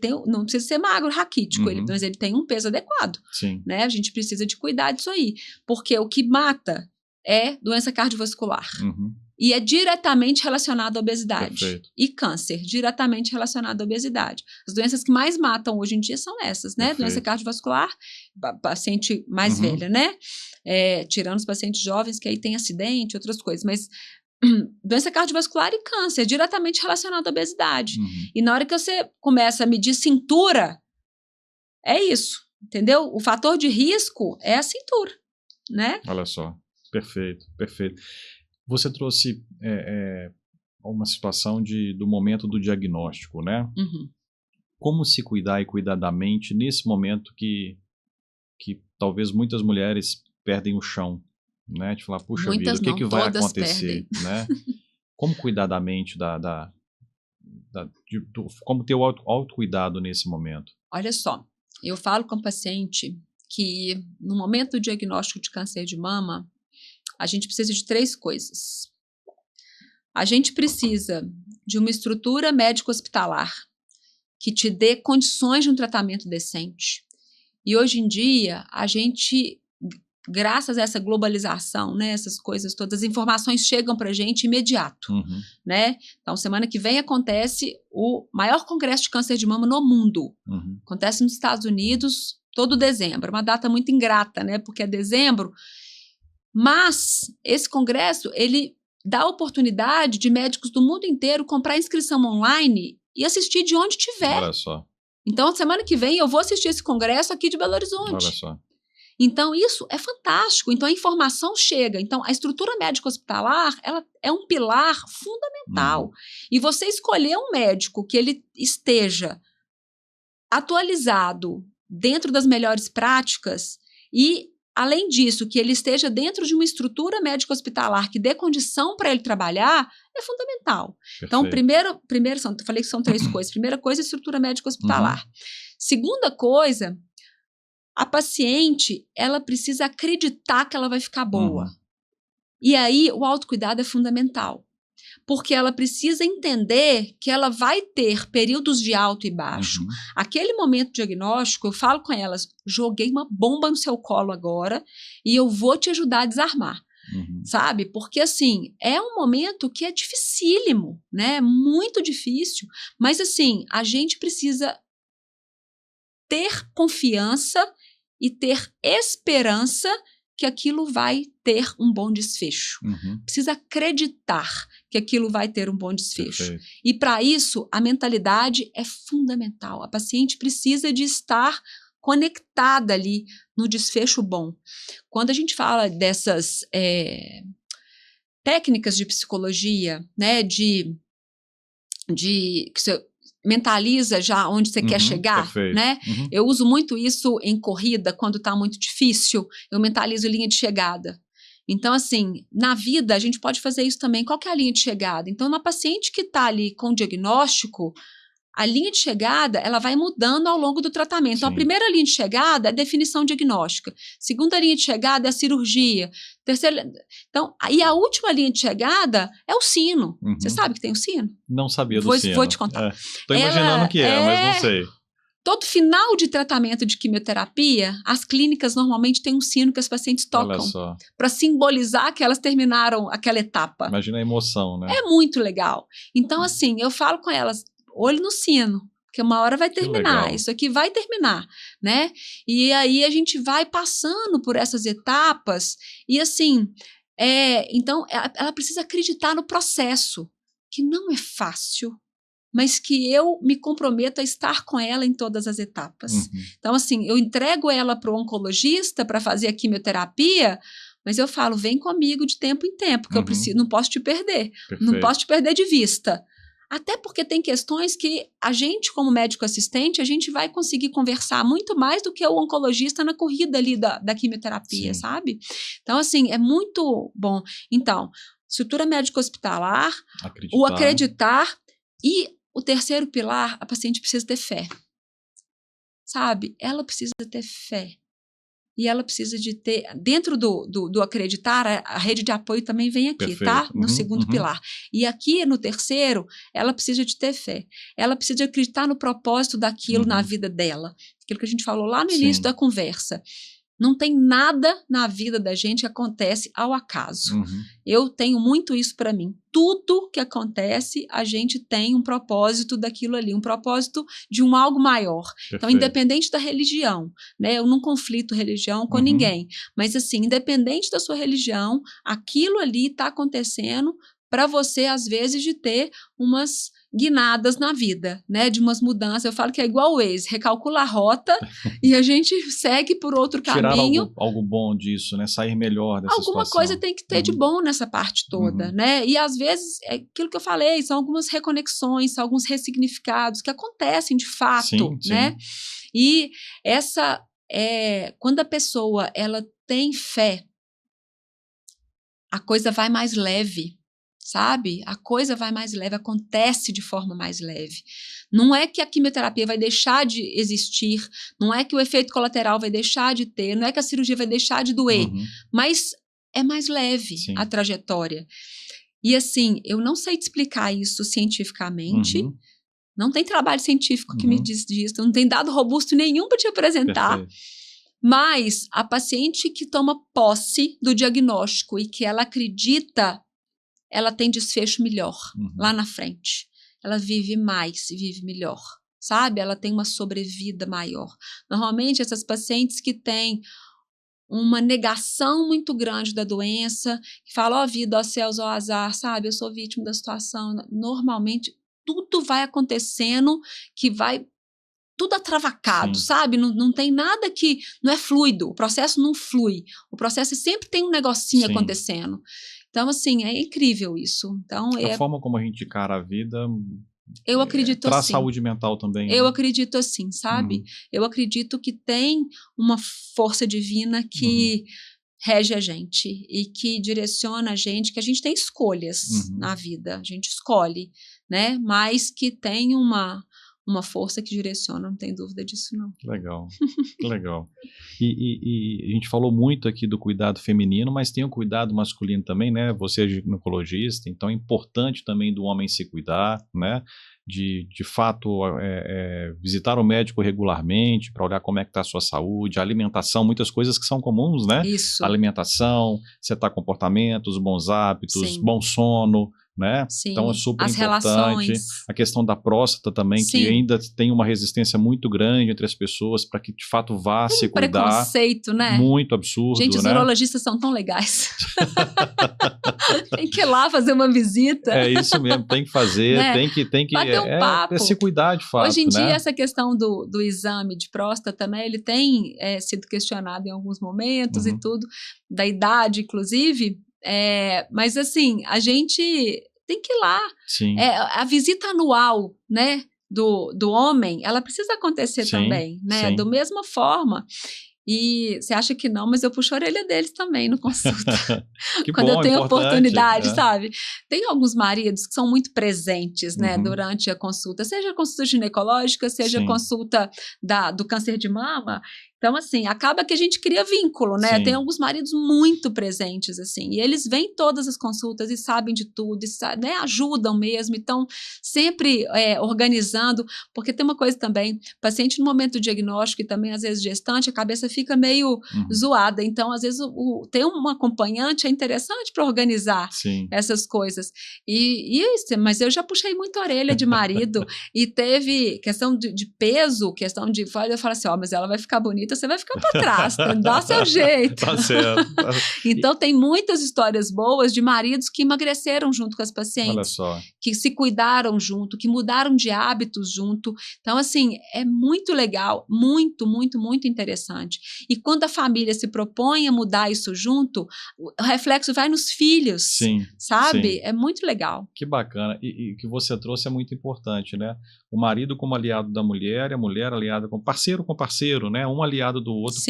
tem, não precisa ser magro, raquítico, mas ele tem um peso adequado. Sim. Né? A gente precisa de cuidar disso aí. Porque o que mata é doença cardiovascular. E é diretamente relacionado à obesidade. Perfeito. E câncer, diretamente relacionado à obesidade. As doenças que mais matam hoje em dia são essas, né? Perfeito. Doença cardiovascular, paciente mais velha, né? Tirando os pacientes jovens, que aí tem acidente, outras coisas. Mas doença cardiovascular e câncer, diretamente relacionado à obesidade. E na hora que você começa a medir cintura, é isso, entendeu? O fator de risco é a cintura, né? Olha só, perfeito, perfeito. Você trouxe uma situação do momento do diagnóstico, né? Como se cuidar e cuidar da mente nesse momento que talvez muitas mulheres perdem o chão, né? De falar, puxa vida, o que vai acontecer, né? Como cuidar da mente, como ter o autocuidado nesse momento? Olha só, eu falo com o paciente que no momento do diagnóstico de câncer de mama, a gente precisa de 3 coisas. A gente precisa de uma estrutura médico-hospitalar que te dê condições de um tratamento decente. E hoje em dia, a gente, graças a essa globalização, né, essas coisas todas, as informações chegam para a gente imediato. Né? Então, semana que vem acontece o maior congresso de câncer de mama no mundo. Acontece nos Estados Unidos todo dezembro. Uma data muito ingrata, né, porque é dezembro. Mas esse congresso, ele dá a oportunidade de médicos do mundo inteiro comprar inscrição online e assistir de onde tiver. Olha só. Então, semana que vem eu vou assistir esse congresso aqui de Belo Horizonte. Olha só. Então, isso é fantástico. Então, a informação chega. Então, a estrutura médico-hospitalar, ela é um pilar fundamental. E você escolher um médico que ele esteja atualizado dentro das melhores práticas e, além disso, que ele esteja dentro de uma estrutura médico-hospitalar que dê condição para ele trabalhar, é fundamental. Perfeito. Então, primeiro eu falei que são 3 coisas. Primeira coisa, estrutura médico-hospitalar. Segunda coisa, a paciente, ela precisa acreditar que ela vai ficar boa. E aí, o autocuidado é fundamental. Porque ela precisa entender que ela vai ter períodos de alto e baixo. Aquele momento diagnóstico, eu falo com elas, joguei uma bomba no seu colo agora e eu vou te ajudar a desarmar. Sabe? Porque, assim, é um momento que é dificílimo, né? Muito difícil. Mas, assim, a gente precisa ter confiança e ter esperança que aquilo vai ter um bom desfecho. Precisa acreditar que aquilo vai ter um bom desfecho. Perfeito. E para isso, a mentalidade é fundamental. A paciente precisa de estar conectada ali no desfecho bom. Quando a gente fala dessas técnicas de psicologia, né, que você mentaliza já onde você quer chegar, perfeito. né? Eu uso muito isso em corrida, quando está muito difícil, eu mentalizo linha de chegada. Então, assim, na vida a gente pode fazer isso também. Qual que é a linha de chegada? Então, uma paciente que está ali com diagnóstico, a linha de chegada, ela vai mudando ao longo do tratamento. Então, a primeira linha de chegada é a definição diagnóstica. Segunda linha de chegada é a cirurgia. Terceira... Então, e a última linha de chegada é o sino. Você sabe que tem o sino? Não sabia do sino. Vou te contar. Estou imaginando o que mas não sei. Todo final de tratamento de quimioterapia, as clínicas normalmente têm um sino que as pacientes tocam para simbolizar que elas terminaram aquela etapa. Imagina a emoção, né? É muito legal. Então, assim, eu falo com elas, olho no sino, porque uma hora vai terminar, isso aqui vai terminar, né? E aí a gente vai passando por essas etapas e, assim, então ela precisa acreditar no processo, que não é fácil, mas que eu me comprometo a estar com ela em todas as etapas. Então, assim, eu entrego ela para o oncologista para fazer a quimioterapia, mas eu falo, vem comigo de tempo em tempo, porque eu preciso, não posso te perder. Perfeito. Não posso te perder de vista. Até porque tem questões que a gente, como médico assistente, a gente vai conseguir conversar muito mais do que o oncologista na corrida ali da quimioterapia, Sim. sabe? Então, assim, é muito bom. Então, estrutura médico-hospitalar, o acreditar e o terceiro pilar, a paciente precisa ter fé. Sabe? Ela precisa ter fé. E ela precisa de ter, dentro do acreditar, a rede de apoio também vem aqui, Perfeito. tá? No segundo pilar. E aqui, no terceiro, ela precisa de ter fé. Ela precisa de acreditar no propósito daquilo na vida dela. Aquilo que a gente falou lá no início da conversa. Não tem nada na vida da gente que acontece ao acaso. Eu tenho muito isso para mim. Tudo que acontece, a gente tem um propósito daquilo ali, um propósito de um algo maior. Perfeito. Então, independente da religião, né? Eu não conflito religião com ninguém. Mas, assim, independente da sua religião, aquilo ali está acontecendo para você, às vezes, de ter umas guinadas na vida, né, de umas mudanças. Eu falo que é igual o Waze, recalcula a rota e a gente segue por outro caminho. Tirar algo bom disso, né, sair melhor dessa Alguma situação. coisa tem que ter de bom nessa parte toda, né, e às vezes, é aquilo que eu falei, são algumas reconexões, são alguns ressignificados que acontecem de fato, né, e essa, quando a pessoa, ela tem fé, a coisa vai mais leve. Sabe? A coisa vai mais leve, acontece de forma mais leve. Não é que a quimioterapia vai deixar de existir, não é que o efeito colateral vai deixar de ter, não é que a cirurgia vai deixar de doer, mas é mais leve a trajetória. E assim, eu não sei te explicar isso cientificamente, não tem trabalho científico que me diz disso, não tem dado robusto nenhum para te apresentar. Perfeito. Mas a paciente que toma posse do diagnóstico e que ela acredita, ela tem desfecho melhor lá na frente. Ela vive mais, vive melhor, sabe? Ela tem uma sobrevida maior. Normalmente, essas pacientes que têm uma negação muito grande da doença, que falam, ó vida, ó céus, ó azar, sabe? Eu sou vítima da situação. Normalmente, tudo vai acontecendo que vai tudo atravacado, sabe? Não tem nada que... Não é fluido, o processo não flui. O processo sempre tem um negocinho acontecendo. Então, assim, é incrível isso. Então, a forma como a gente encara a vida... Eu acredito traz assim. saúde mental também. Eu acredito assim, sabe? Eu acredito que tem uma força divina que rege a gente e que direciona a gente, que a gente tem escolhas na vida. A gente escolhe, né? Mas que tem uma força que direciona, não tem dúvida disso, não. Legal, legal. E a gente falou muito aqui do cuidado feminino, mas tem o cuidado masculino também, né? Você é ginecologista, então é importante também do homem se cuidar, né? De fato, visitar o médico regularmente para olhar como é que está a sua saúde, a alimentação, muitas coisas que são comuns, né? Isso. Alimentação, setar comportamentos, bons hábitos, bom sono, né? Sim. Então é super As importante. Relações. A questão da próstata também, que ainda tem uma resistência muito grande entre as pessoas para que de fato vá se cuidar. Preconceito, né? Muito absurdo, gente, os urologistas são tão legais. Tem que ir lá fazer uma visita. É isso mesmo, tem que fazer, né? tem que bater um papo. Se cuidar de fato. Hoje em dia, né? essa questão do exame de próstata, né, ele tem sido questionado em alguns momentos e tudo, da idade, inclusive. Mas assim, a gente tem que ir lá. Sim. A visita anual, né, do homem, ela precisa acontecer também, né? Da mesma forma. E você acha que não, mas eu puxo a orelha deles também no consulta. Quando eu tenho oportunidade, sabe? Tem alguns maridos que são muito presentes, né, durante a consulta, seja a consulta ginecológica, seja a consulta do câncer de mama. Então, assim, acaba que a gente cria vínculo, né? Sim. Tem alguns maridos muito presentes, assim, e eles vêm todas as consultas e sabem de tudo, e né, ajudam mesmo, então, sempre organizando, porque tem uma coisa também, paciente no momento do diagnóstico e também, às vezes, gestante, a cabeça fica meio zoada, então, às vezes, ter um acompanhante é interessante para organizar essas coisas. Mas eu já puxei muita orelha de marido, e teve questão de peso, questão de... Eu falo assim, mas ela vai ficar bonita jeito, você vai ficar para trás, dá seu jeito. Tá certo. Então, tem muitas histórias boas de maridos que emagreceram junto com as pacientes. Olha só. Que se cuidaram junto, que mudaram de hábitos junto. Então, assim, é muito legal, muito, muito, muito interessante. E quando a família se propõe a mudar isso junto, o reflexo vai nos filhos, Sim, sabe? sim. É muito legal. Que bacana. E o que você trouxe é muito importante, né? O marido como aliado da mulher e a mulher aliada com parceiro, né? Um aliado do outro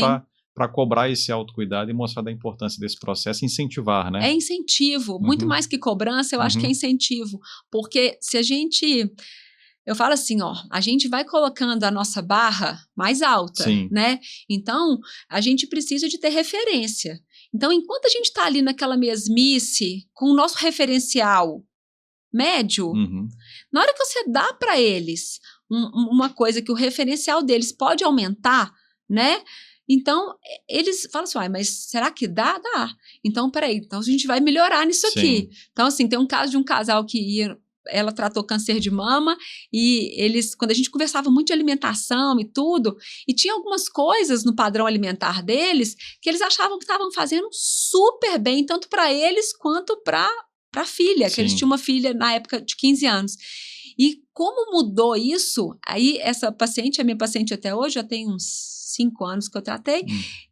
para cobrar esse autocuidado e mostrar da importância desse processo, incentivar, né? É incentivo, muito mais que cobrança, eu acho que é incentivo. Porque se a gente... Eu falo assim, ó, a gente vai colocando a nossa barra mais alta, né? Então, a gente precisa de ter referência. Então, enquanto a gente está ali naquela mesmice, com o nosso referencial médio, na hora que você dá para eles uma coisa que o referencial deles pode aumentar, né? Então, eles falam assim, mas será que dá? Dá. Então, peraí, então a gente vai melhorar nisso aqui. Então, assim, tem um caso de um casal que ia... Ela tratou câncer de mama e eles, quando a gente conversava muito de alimentação e tudo, e tinha algumas coisas no padrão alimentar deles que eles achavam que estavam fazendo super bem, tanto para eles quanto para a filha, que eles tinham uma filha na época de 15 anos. E como mudou isso, aí essa paciente, a minha paciente até hoje, já tem uns 5 anos que eu tratei,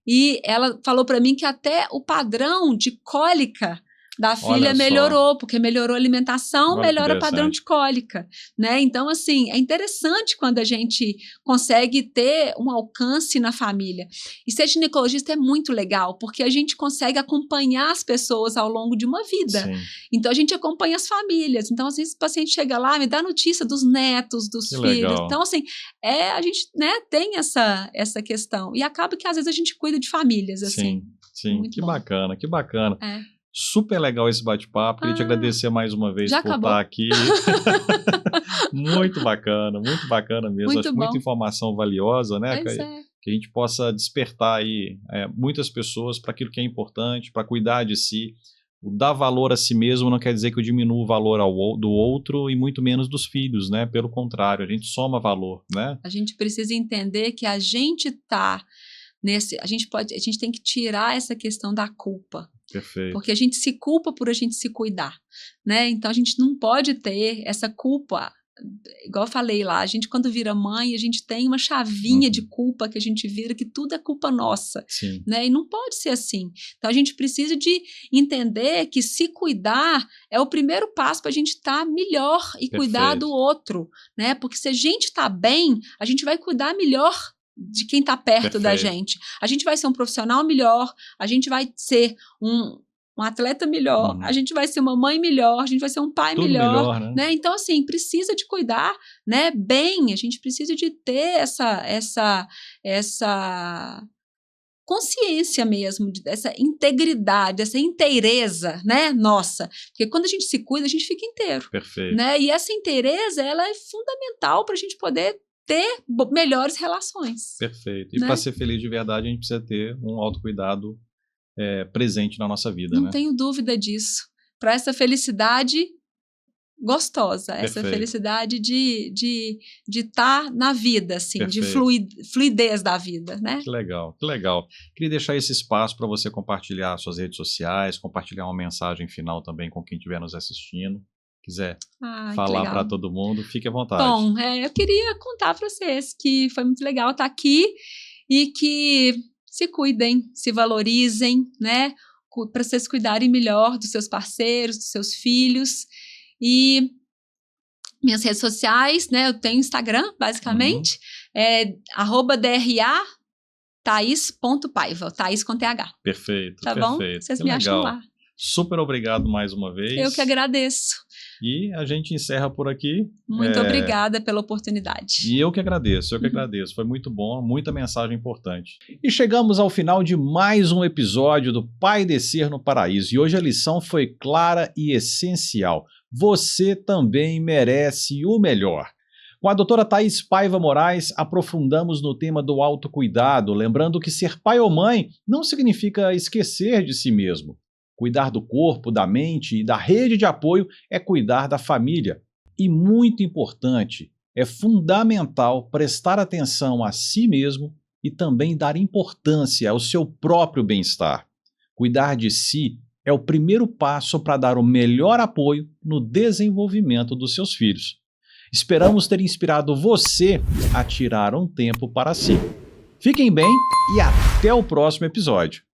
e ela falou para mim que até o padrão de cólica da filha melhorou, porque melhorou a alimentação, melhora o padrão de cólica, né? Então, assim, é interessante quando a gente consegue ter um alcance na família. E ser ginecologista é muito legal, porque a gente consegue acompanhar as pessoas ao longo de uma vida. Então, a gente acompanha as famílias. Então, às vezes, o paciente chega lá, me dá notícia dos netos, dos filhos. Legal. Então, assim, a gente, né, tem essa questão. E acaba que, às vezes, a gente cuida de famílias, assim. Sim. Que bacana, que bacana. Super legal esse bate-papo. Queria te agradecer mais uma vez por estar aqui. Muito bacana mesmo. Muito Acho bom. Muita informação valiosa, né? Pois Que a gente possa despertar aí muitas pessoas para aquilo que é importante, para cuidar de si. O dar valor a si mesmo não quer dizer que eu diminuo o valor do outro e muito menos dos filhos, né? Pelo contrário, a gente soma valor, né? A gente precisa entender que a gente tá a gente tem que tirar essa questão da culpa. Perfeito. Porque a gente se culpa por a gente se cuidar, né? Então a gente não pode ter essa culpa. Igual eu falei lá, a gente quando vira mãe, a gente tem uma chavinha de culpa que a gente vira que tudo é culpa nossa, né? E não pode ser assim. Então a gente precisa de entender que se cuidar é o primeiro passo para a gente estar melhor e cuidar do outro, né? Porque se a gente está bem, a gente vai cuidar melhor de quem está perto da gente. A gente vai ser um profissional melhor, a gente vai ser um atleta melhor, a gente vai ser uma mãe melhor, a gente vai ser um pai melhor, né? Então, assim, precisa de cuidar, né, bem, a gente precisa de ter essa consciência mesmo, dessa integridade, essa inteireza, né, nossa. Porque quando a gente se cuida, a gente fica inteiro. Perfeito. Né? E essa inteireza, ela é fundamental para a gente poder ter melhores relações. Perfeito. E para ser feliz de verdade, a gente precisa ter um autocuidado presente na nossa vida, Não tenho dúvida disso. Para essa felicidade gostosa, essa felicidade de estar na vida, assim, de fluidez da vida, né? Que legal, que legal. Queria deixar esse espaço para você compartilhar suas redes sociais, compartilhar uma mensagem final também com quem estiver nos assistindo. Quiser falar para todo mundo, fique à vontade. Bom, eu queria contar para vocês que foi muito legal estar aqui e que se cuidem, se valorizem, né? Para vocês cuidarem melhor dos seus parceiros, dos seus filhos. E minhas redes sociais, né? Eu tenho Instagram, basicamente, @DRA Thaís.Paiva, Thaís com TH. Perfeito, tá perfeito. Bom? Vocês me acham lá. Super obrigado mais uma vez. Eu que agradeço. E a gente encerra por aqui. Muito obrigada pela oportunidade. E eu que agradeço, agradeço. Foi muito bom, muita mensagem importante. E chegamos ao final de mais um episódio do Pai Descer no Paraíso. E hoje a lição foi clara e essencial. Você também merece o melhor. Com a doutora Thaís Paiva Moraes, aprofundamos no tema do autocuidado, lembrando que ser pai ou mãe não significa esquecer de si mesmo. Cuidar do corpo, da mente e da rede de apoio é cuidar da família. E muito importante, é fundamental prestar atenção a si mesmo e também dar importância ao seu próprio bem-estar. Cuidar de si é o primeiro passo para dar o melhor apoio no desenvolvimento dos seus filhos. Esperamos ter inspirado você a tirar um tempo para si. Fiquem bem e até o próximo episódio.